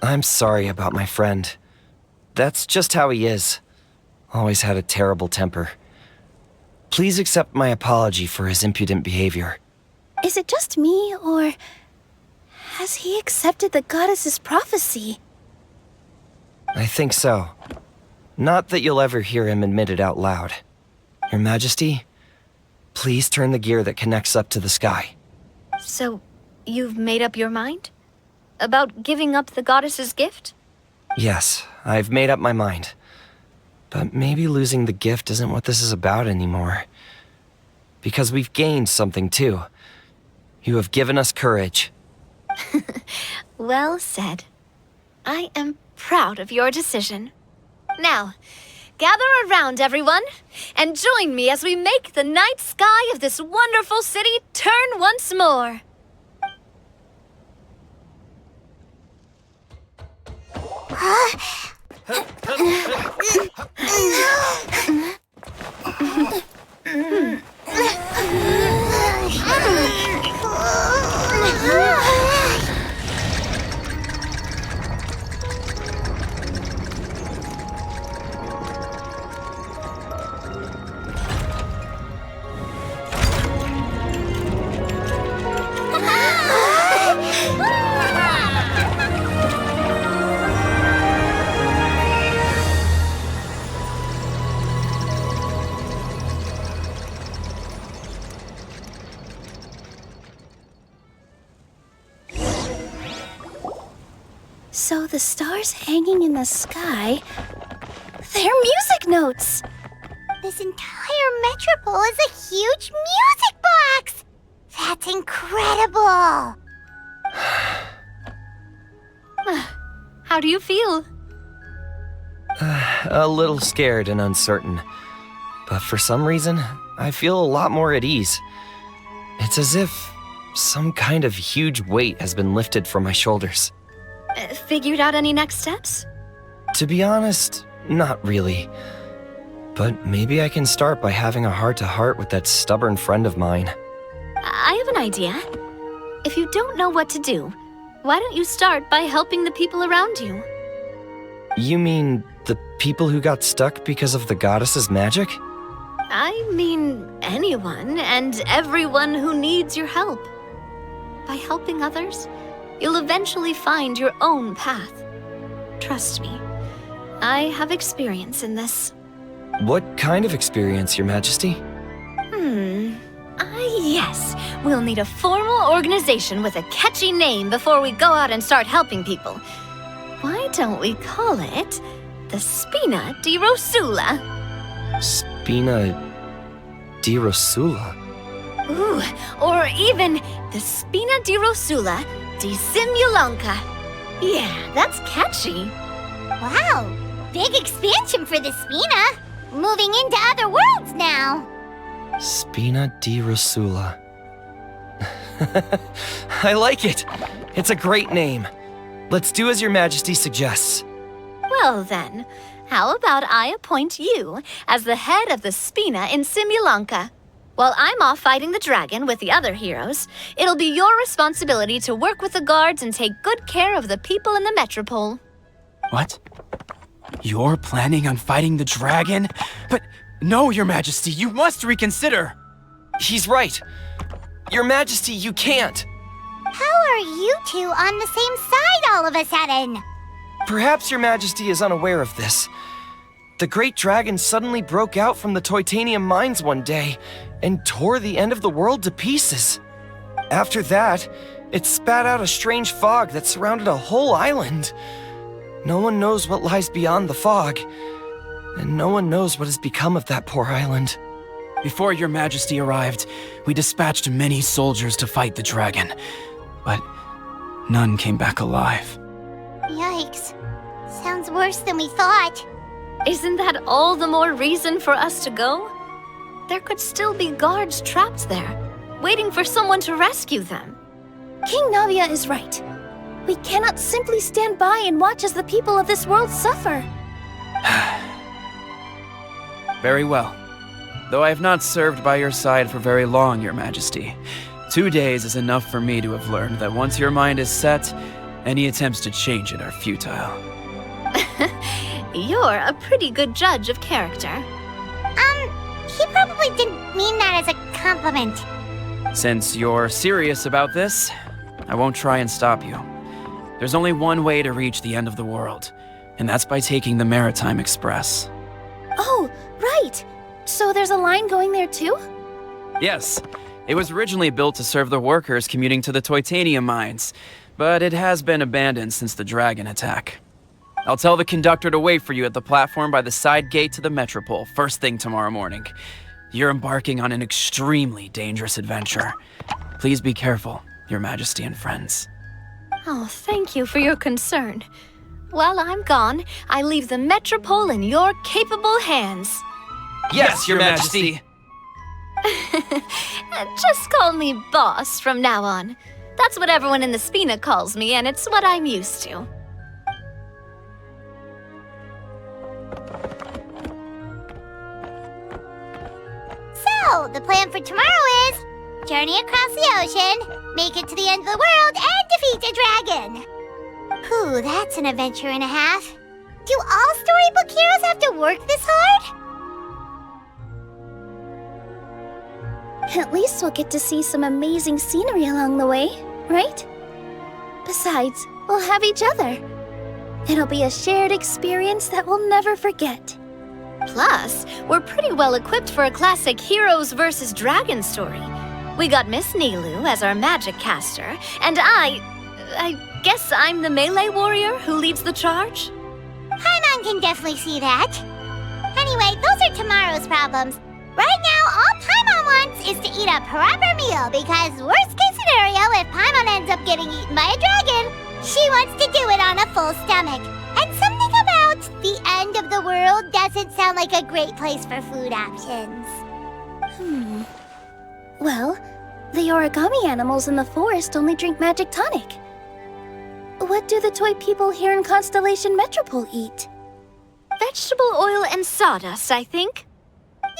I'm sorry about my friend. That's just how he is. Always had a terrible temper. Please accept my apology for his impudent behavior. Is it just me, or has he accepted the goddess's prophecy? I think so. Not that you'll ever hear him admit it out loud. Your Majesty, please turn the gear that connects up to the sky. So, you've made up your mind? About giving up the goddess's gift? Yes, I've made up my mind. But maybe losing the gift isn't what this is about anymore. Because we've gained something too. You have given us courage. Well said. I am proud of your decision. Now, gather around, everyone, and join me as we make the night sky of this wonderful city turn once more. So the stars hanging in the sky, they're music notes. This entire metropole is a huge music box! That's incredible! How do you feel? A little scared and uncertain. But for some reason, I feel a lot more at ease. It's as if some kind of huge weight has been lifted from my shoulders. Figured out any next steps? To be honest, not really. But maybe I can start by having a heart-to-heart with that stubborn friend of mine. I have an idea. If you don't know what to do, why don't you start by helping the people around you? You mean the people who got stuck because of the goddess's magic? I mean anyone and everyone who needs your help. By helping others, you'll eventually find your own path. Trust me, I have experience in this. What kind of experience, Your Majesty? Yes. We'll need a formal organization with a catchy name before we go out and start helping people. Why don't we call it the Spina di Rosula? Spina di Rosula? Ooh, or even the Spina di Rosula di Simulanka. Yeah, that's catchy. Wow, big expansion for the Spina. Moving into other worlds now. Spina di Rosula. I like it. It's a great name. Let's do as Your Majesty suggests. Well then, how about I appoint you as the head of the Spina in Simulanka? While I'm off fighting the dragon with the other heroes, it'll be your responsibility to work with the guards and take good care of the people in the metropole. What? You're planning on fighting the dragon? But no, Your Majesty, you must reconsider. He's right. Your Majesty, you can't. How are you two on the same side all of a sudden? Perhaps Your Majesty is unaware of this. The great dragon suddenly broke out from the Titanium mines one day and tore the end of the world to pieces. After that, it spat out a strange fog that surrounded a whole island. No one knows what lies beyond the fog, and no one knows what has become of that poor island. Before Your Majesty arrived, we dispatched many soldiers to fight the dragon, but none came back alive. Yikes. Sounds worse than we thought. Isn't that all the more reason for us to go? There could still be guards trapped there, waiting for someone to rescue them. King Navia is right. We cannot simply stand by and watch as the people of this world suffer. Very well. Though I have not served by your side for very long, Your Majesty. 2 days is enough for me to have learned that once your mind is set, any attempts to change it are futile. You're a pretty good judge of character. He probably didn't mean that as a compliment. Since you're serious about this, I won't try and stop you. There's only one way to reach the end of the world, and that's by taking the Maritime Express. Oh, right! So there's a line going there too? Yes. It was originally built to serve the workers commuting to the Titanium mines, but it has been abandoned since the dragon attack. I'll tell the conductor to wait for you at the platform by the side gate to the Metropole first thing tomorrow morning. You're embarking on an extremely dangerous adventure. Please be careful, Your Majesty and friends. Oh, thank you for your concern. While I'm gone, I leave the Metropole in your capable hands. Yes, Your Majesty! Just call me boss from now on. That's what everyone in the Spina calls me, and it's what I'm used to. So, the plan for tomorrow is journey across the ocean, make it to the end of the world, and defeat a dragon. Whew, that's an adventure and a half. Do all storybook heroes have to work this hard? At least we'll get to see some amazing scenery along the way, right? Besides, we'll have each other. It'll be a shared experience that we'll never forget. Plus, we're pretty well equipped for a classic heroes versus dragons story. We got Miss Nilu as our magic caster, and I guess I'm the melee warrior who leads the charge? Paimon can definitely see that. Anyway, those are tomorrow's problems. Right now, all Paimon wants is to eat a proper meal, because worst case scenario, if Paimon ends up getting eaten by a dragon, she wants to do it on a full stomach. And something about the end of the world doesn't sound like a great place for food options. Well, the origami animals in the forest only drink magic tonic. What do the toy people here in Constellation Metropole eat? Vegetable oil and sawdust, I think. No!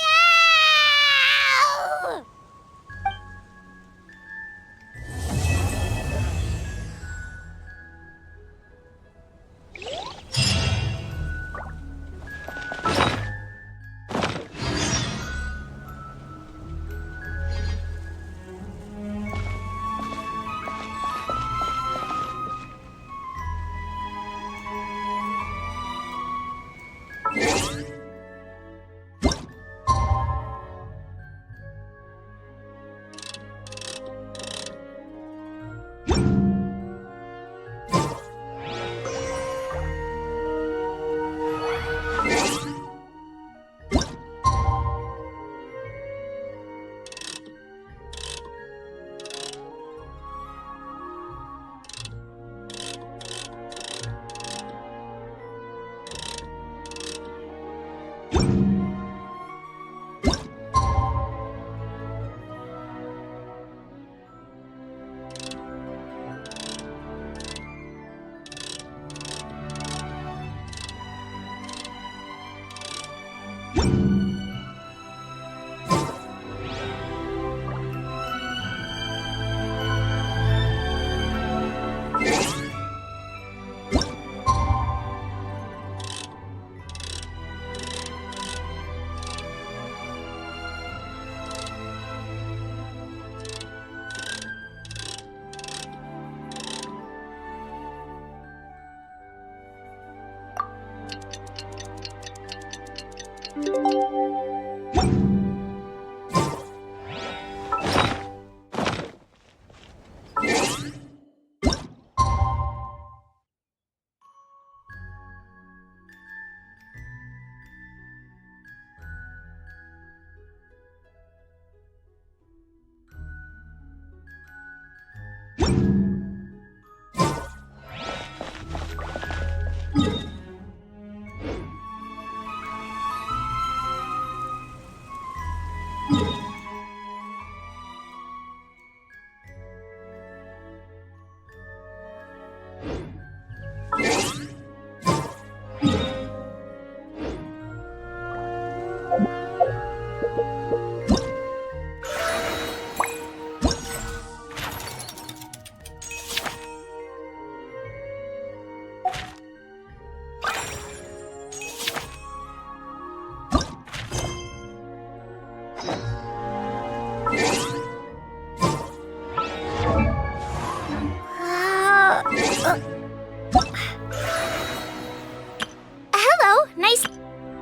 Hello, nice.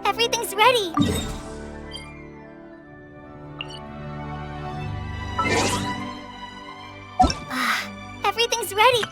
Everything's ready. Everything's ready.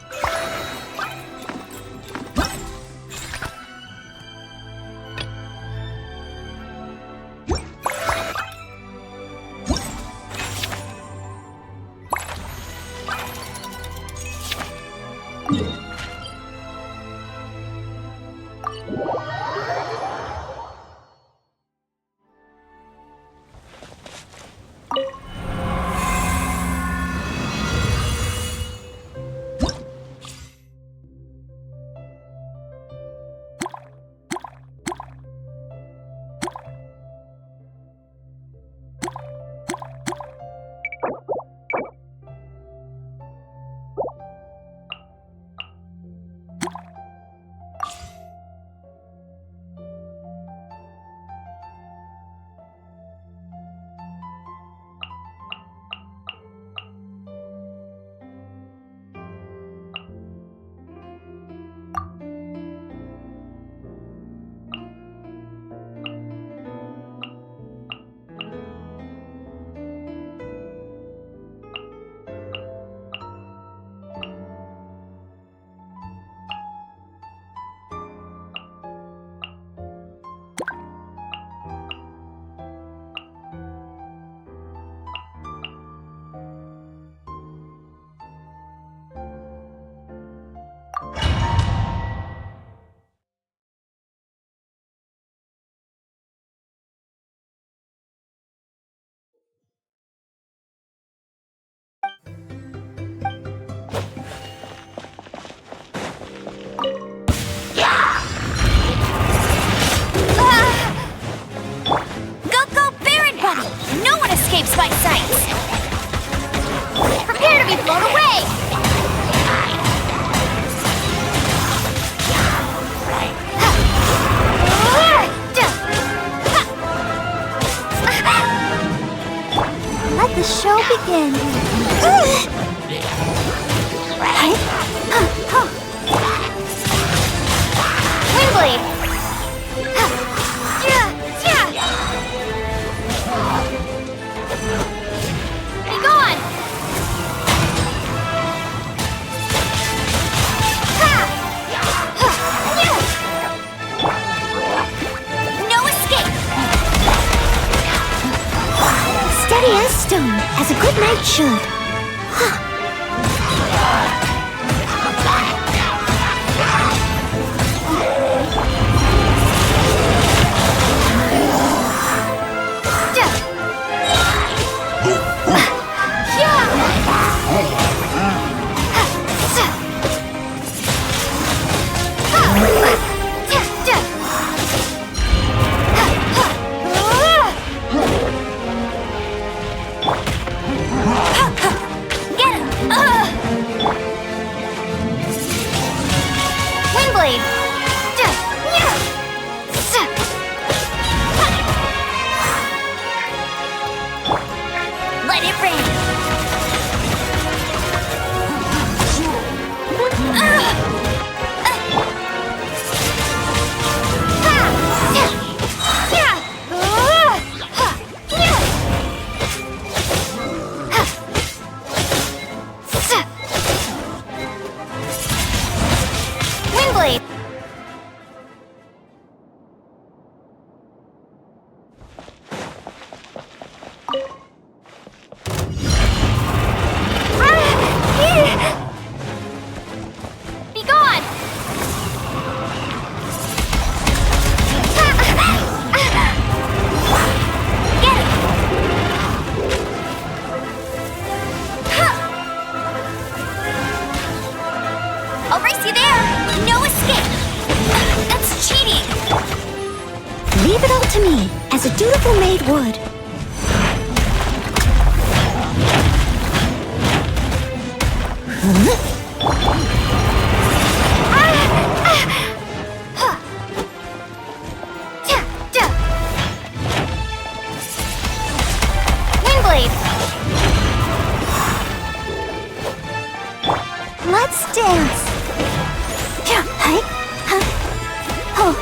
escapes my sights. Prepare to be blown away! Let the show begin. Windblade! Be gone! No escape! Steady as stone, as a good knight should. Windblade! Let it rain! Windblade! Be gone! Get it! I'll race you there! No escape! That's cheating! Leave it all to me, as a dutiful maid would. Windblade! Let's dance. Hi. Oh.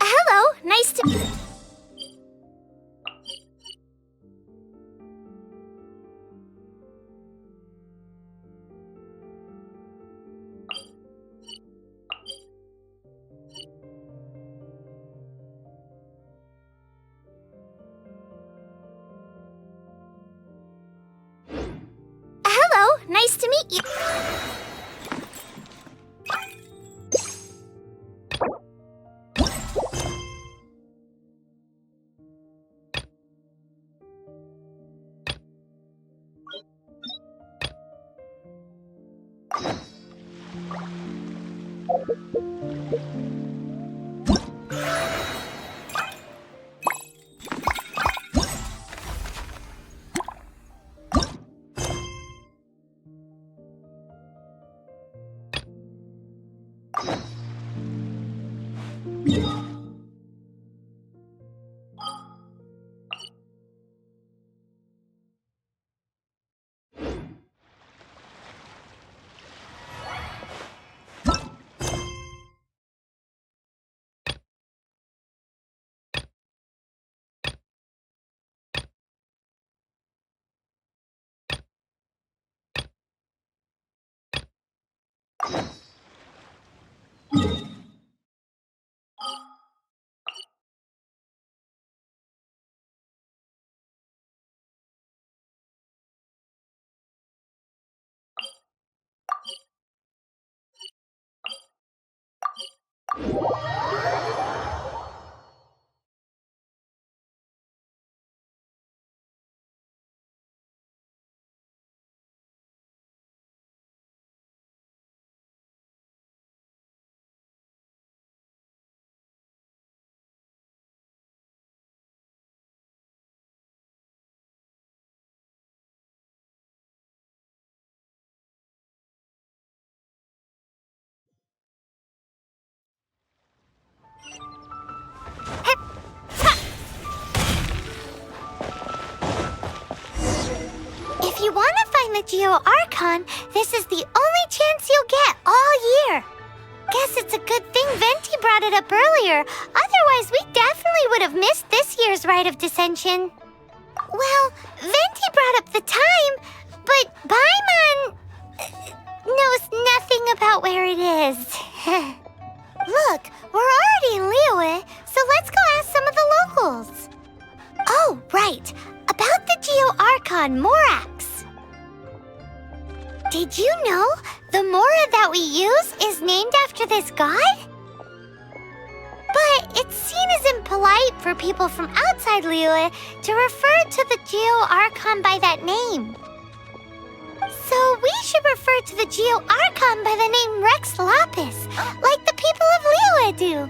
Hello, nice to... Hello, nice to meet you. If you want to find the Geo-Archon, this is the only chance you'll get all year. Guess it's a good thing Venti brought it up earlier. Otherwise, we definitely would have missed this year's Rite of Dissension. Well, Venti brought up the time, but Paimon knows nothing about where it is. Look, we're already in Liyue, so let's go ask some of the locals. Oh, right. About the Geo-Archon Morax. Did you know the Mora that we use is named after this god? But it's seen as impolite for people from outside Liyue to refer to the Geo-Archon by that name. So we should refer to the Geo-Archon by the name Rex Lapis, like the people of Liyue do.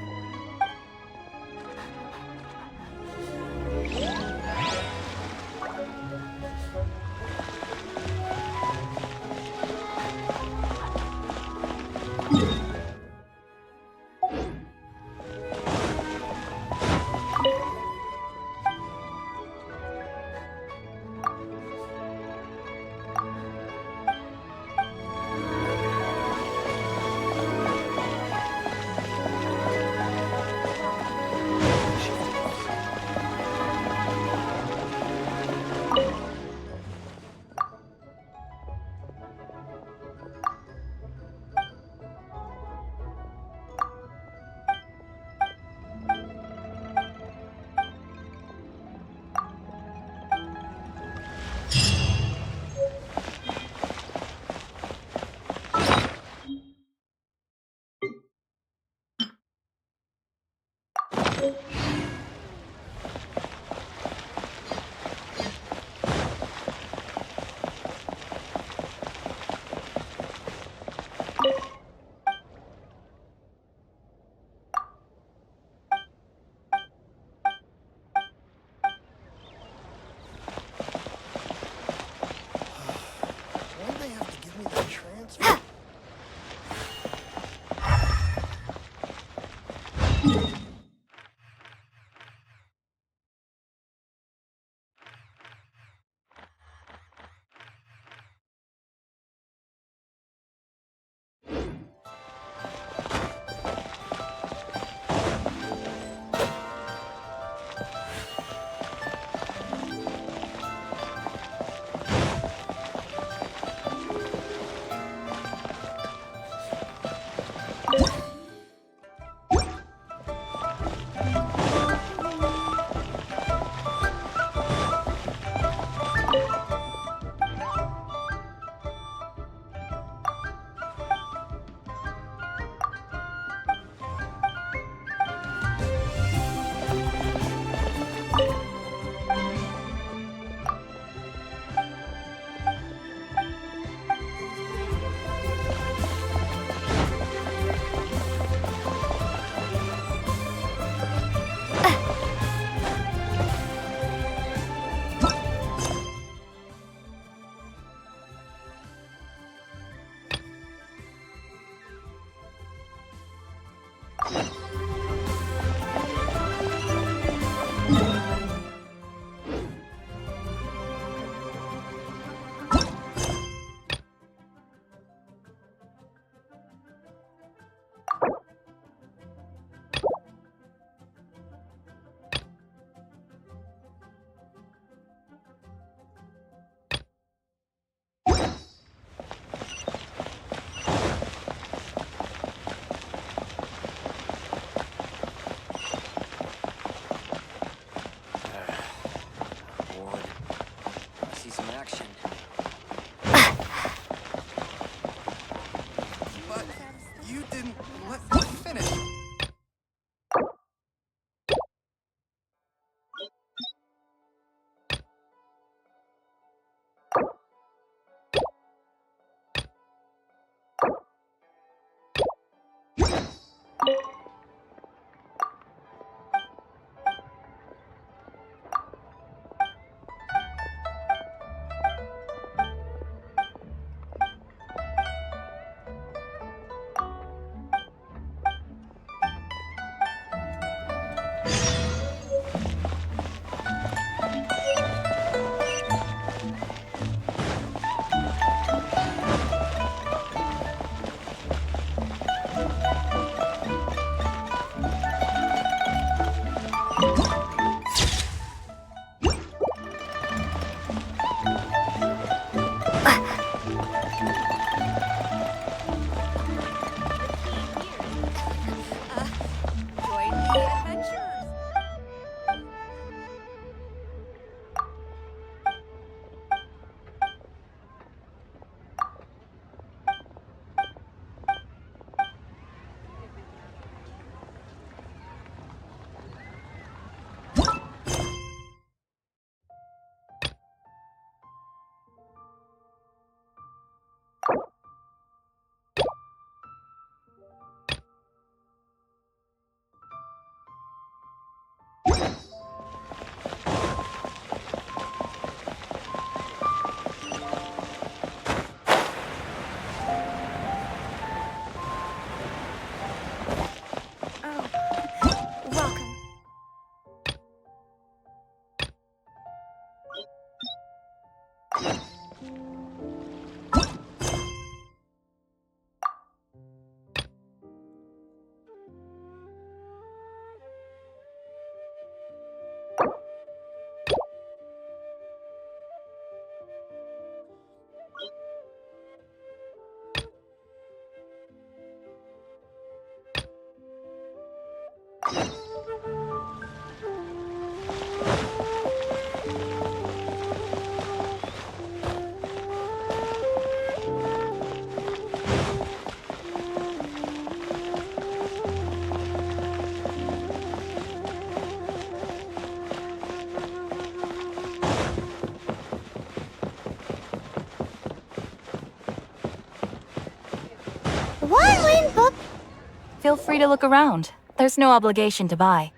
Feel free to look around. There's no obligation to buy.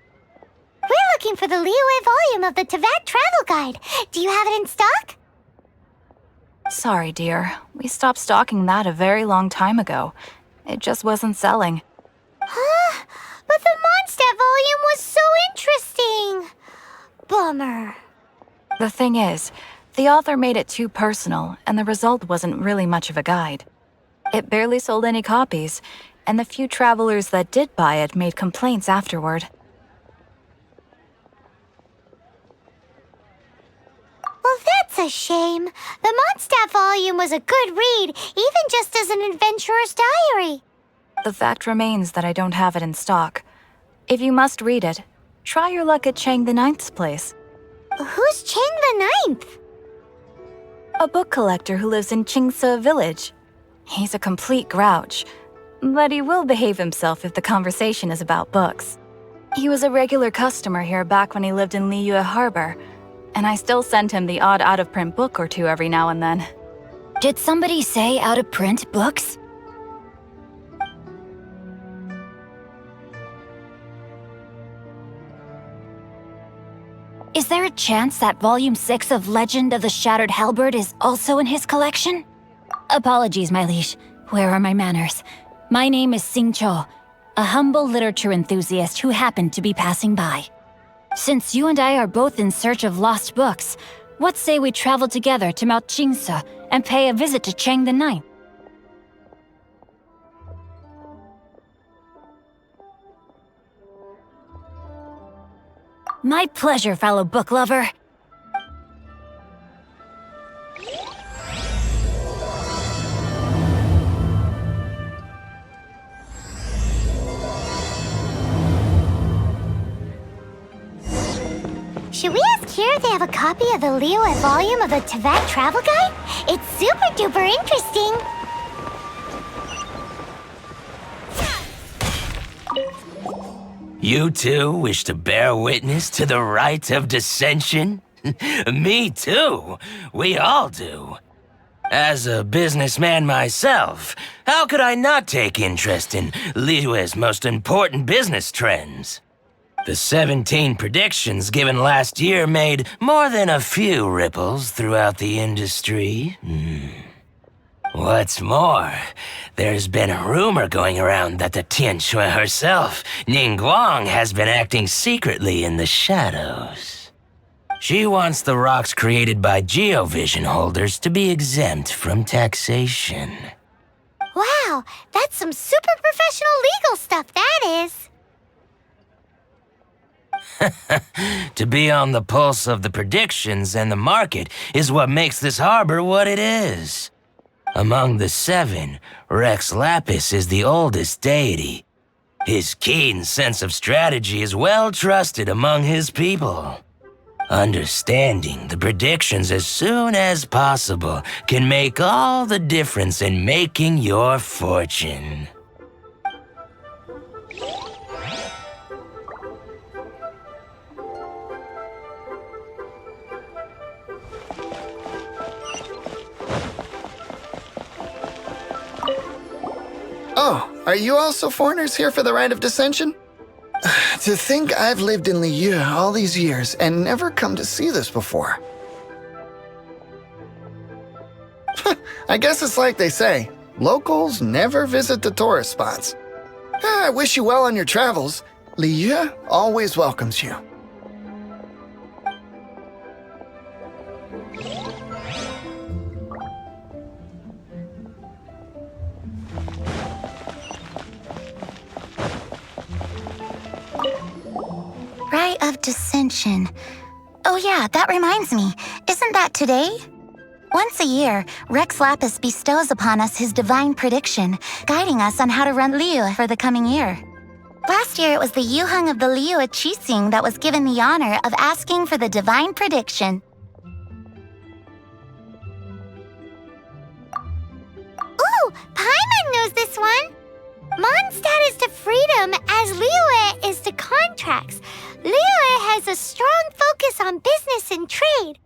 We're looking for the Liyue volume of the Teyvat Travel Guide. Do you have it in stock? Sorry, dear. We stopped stocking that a very long time ago. It just wasn't selling. Huh? But the Mondstadt volume was so interesting. Bummer. The thing is, the author made it too personal, and the result wasn't really much of a guide. It barely sold any copies, and the few travelers that did buy it made complaints afterward. Well, that's a shame. The Mondstadt volume was a good read, even just as an adventurer's diary. The fact remains that I don't have it in stock. If you must read it, try your luck at Chang the Ninth's place. Who's Chang the Ninth? A book collector who lives in Qingse village. He's a complete grouch, but he will behave himself if the conversation is about books. He was a regular customer here back when he lived in Liyue Harbor, and I still send him the odd out-of-print book or two every now and then. Did somebody say out-of-print books? Is there a chance that Volume 6 of Legend of the Shattered Halberd is also in his collection? Apologies, my liege. Where are my manners? My name is Sing Cho, a humble literature enthusiast who happened to be passing by. Since you and I are both in search of lost books, what say we travel together to Mount Qingse and pay a visit to Chang the Ninth? My pleasure, fellow book lover. Should we ask here if they have a copy of the Liyue volume of the Teyvat Travel Guide? It's super duper interesting. You two wish to bear witness to the rite of dissension? Me too. We all do. As a businessman myself, how could I not take interest in Liyue's most important business trends? The 17 predictions given last year made more than a few ripples throughout the industry. What's more, there's been a rumor going around that the Tianxue herself, Ningguang, has been acting secretly in the shadows. She wants the rocks created by geovision holders to be exempt from taxation. Wow, that's some super professional legal stuff, that is. To be on the pulse of the predictions and the market is what makes this harbor what it is. Among the seven, Rex Lapis is the oldest deity. His keen sense of strategy is well trusted among his people. Understanding the predictions as soon as possible can make all the difference in making your fortune. Oh, are you also foreigners here for the Rite of Dissension? To think I've lived in Liyue all these years and never come to see this before. I guess it's like they say, locals never visit the tourist spots. I wish you well on your travels. Liyue always welcomes you. Rite of Dissension. Oh yeah, that reminds me. Isn't that today? Once a year, Rex Lapis bestows upon us his divine prediction, guiding us on how to run Liyue for the coming year. Last year, it was the Yuheng of the Liyue Qixing that was given the honor of asking for the divine prediction. Ooh, Paimon knows this one! Mondstadt is to freedom as Liyue is to contracts. Liyue has a strong focus on business and trade.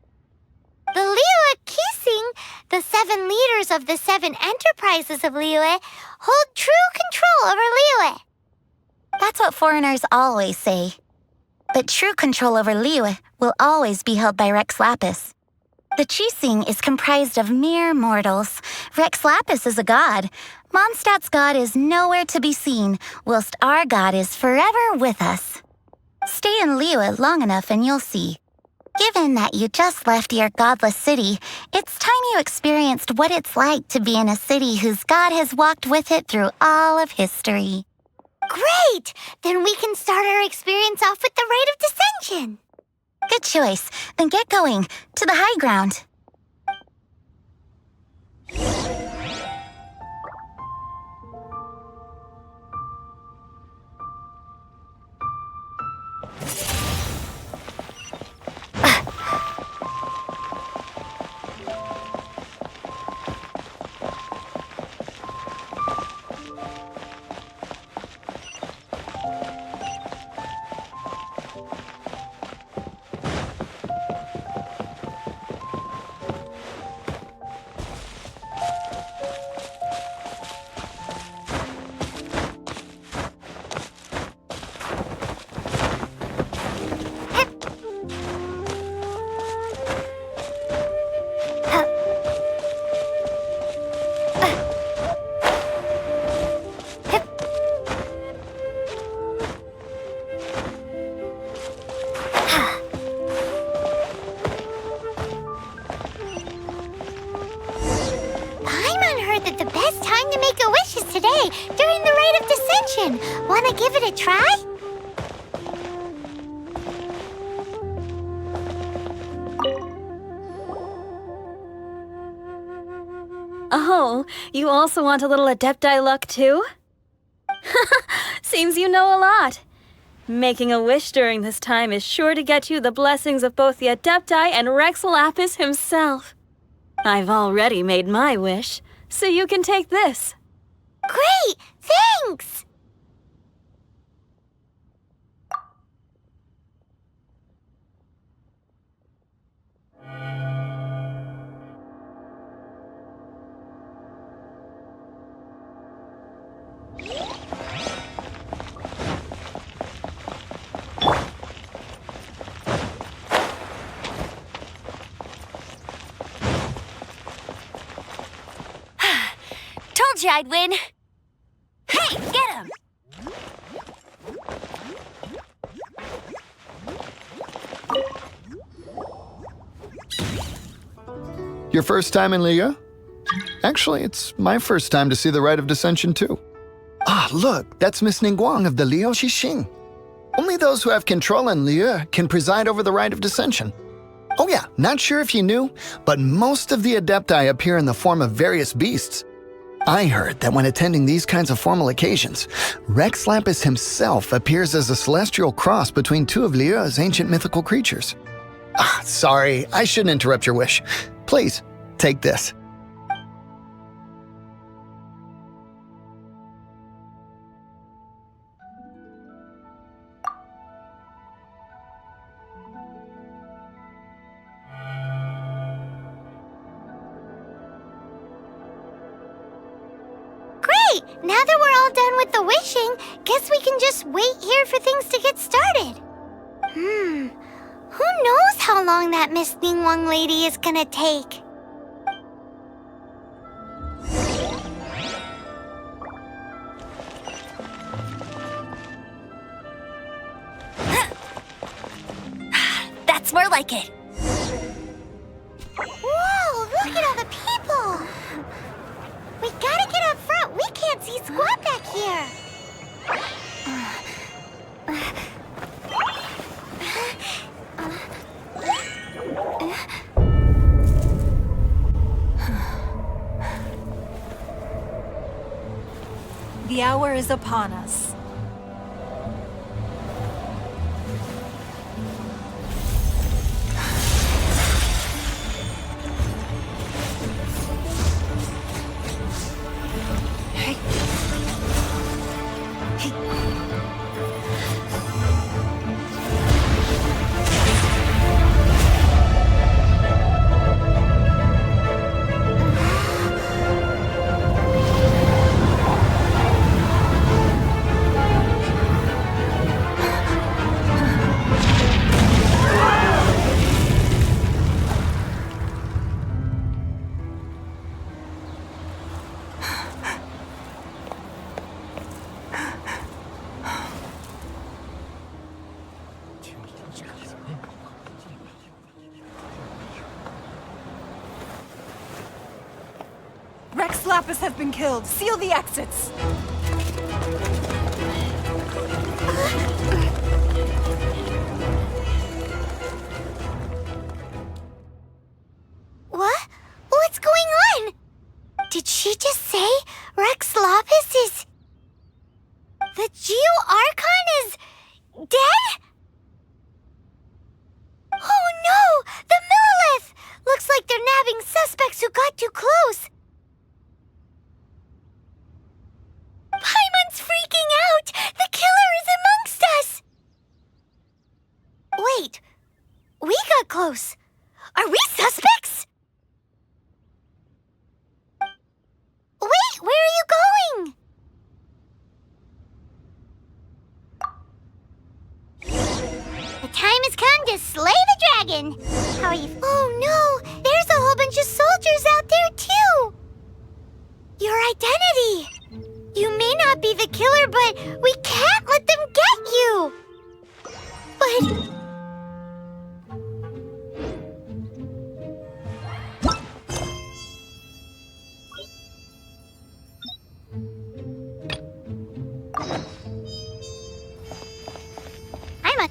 The Liyue Qixing, the 7 leaders of the 7 enterprises of Liyue, hold true control over Liyue. That's what foreigners always say. But true control over Liyue will always be held by Rex Lapis. The Qixing is comprised of mere mortals. Rex Lapis is a god. Mondstadt's god is nowhere to be seen, whilst our god is forever with us. Stay in Liyue long enough and you'll see. Given that you just left your godless city, it's time you experienced what it's like to be in a city whose god has walked with it through all of history. Great! Then we can start our experience off with the Rite of Dissension. Good choice. Then get going. To the high ground. Wanna give it a try? Oh, you also want a little Adepti luck too? Seems you know a lot. Making a wish during this time is sure to get you the blessings of both the Adepti and Rex Lapis himself. I've already made my wish, so you can take this. Great! Thanks! Told you I'd win. Hey, get him! Your first time in Liyue? Actually, it's my first time to see the Rite of Dissension too. Ah, look, that's Miss Ningguang of the Liyue Qixing. Only those who have control in Lieu can preside over the rite of dissension. Oh yeah, not sure if you knew, but most of the Adepti appear in the form of various beasts. I heard that when attending these kinds of formal occasions, Rex Lapis himself appears as a celestial cross between two of Lieu's ancient mythical creatures. Sorry, I shouldn't interrupt your wish. Please, take this. Now that we're all done with the wishing, guess we can just wait here for things to get started. Who knows how long that Miss Ningguang lady is gonna take? That's more like it. Whoa, look at all the people! We gotta get up front. We can't see squat back here. The hour is upon us. Rex Lapis has been killed. Seal the exits. What? What's going on? Did she just say Rex Lapis is... The Geo-Archon is... dead? Oh no! The Millilith! Looks like they're nabbing suspects who got too close. Paimon's freaking out! The killer is amongst us! Wait, we got close. Are we suspects? Wait, where are you going? The time has come to slay the dragon. How are you? Oh no, there's a whole bunch of soldiers out there too. Your identity. You may not be the killer, but we can't let them get you! But... I'm a...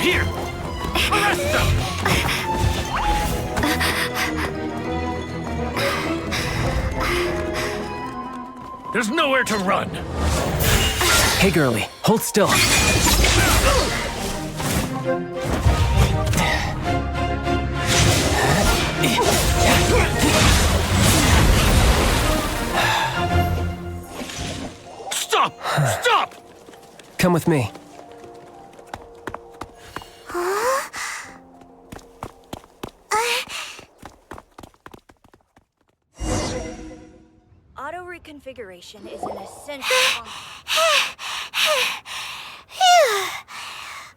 Here! Arrest them! There's nowhere to run! Hey, girlie, hold still. Stop! Stop! Come with me. Auto reconfiguration is an essential.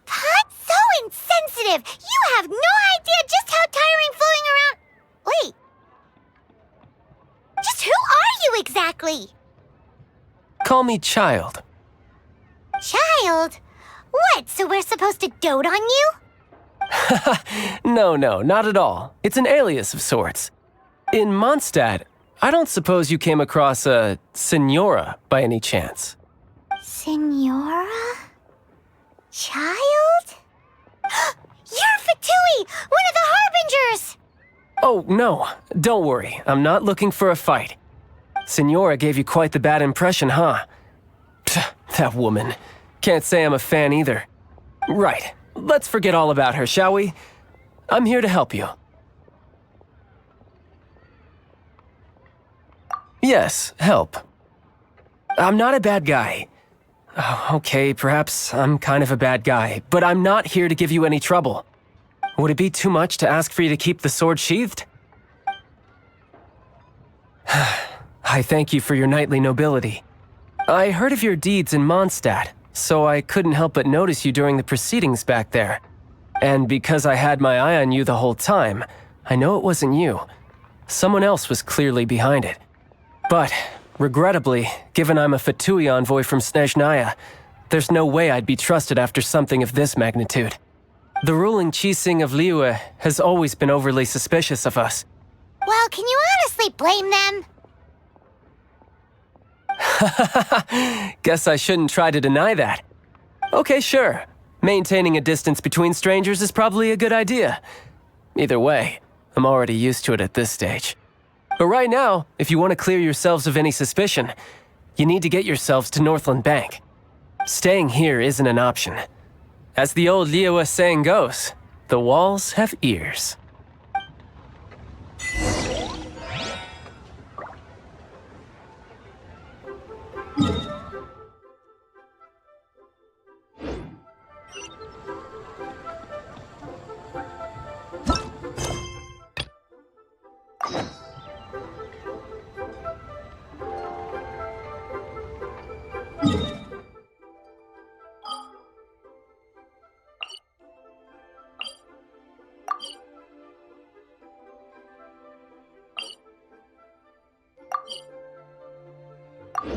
Pod's so insensitive! You have no idea just how tiring fooling around. Wait. Just who are you exactly? Call me Child. Child? What, so we're supposed to dote on you? No, not at all. It's an alias of sorts. In Mondstadt, I don't suppose you came across a Senora by any chance. Senora? Child? You're Fatui, one of the Harbingers! Oh, no. Don't worry. I'm not looking for a fight. Senora gave you quite the bad impression, huh? Pfft, that woman. Can't say I'm a fan either. Right. Let's forget all about her, shall we? I'm here to help you. Yes, help. I'm not a bad guy. Oh, okay, perhaps I'm kind of a bad guy, but I'm not here to give you any trouble. Would it be too much to ask for you to keep the sword sheathed? I thank you for your knightly nobility. I heard of your deeds in Mondstadt, so I couldn't help but notice you during the proceedings back there. And because I had my eye on you the whole time, I know it wasn't you. Someone else was clearly behind it. But, regrettably, given I'm a Fatui envoy from Snezhnaya, there's no way I'd be trusted after something of this magnitude. The ruling Qixing of Liyue has always been overly suspicious of us. Well, can you honestly blame them? Guess I shouldn't try to deny that. Okay, sure. Maintaining a distance between strangers is probably a good idea. Either way, I'm already used to it at this stage. But right now, if you want to clear yourselves of any suspicion, you need to get yourselves to Northland Bank. Staying here isn't an option. As the old Liyue saying goes, the walls have ears.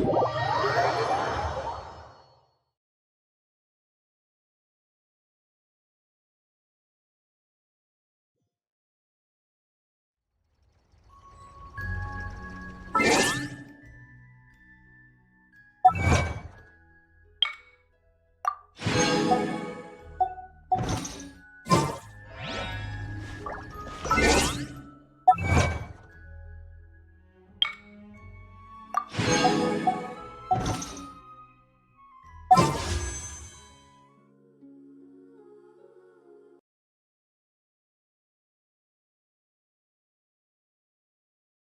What?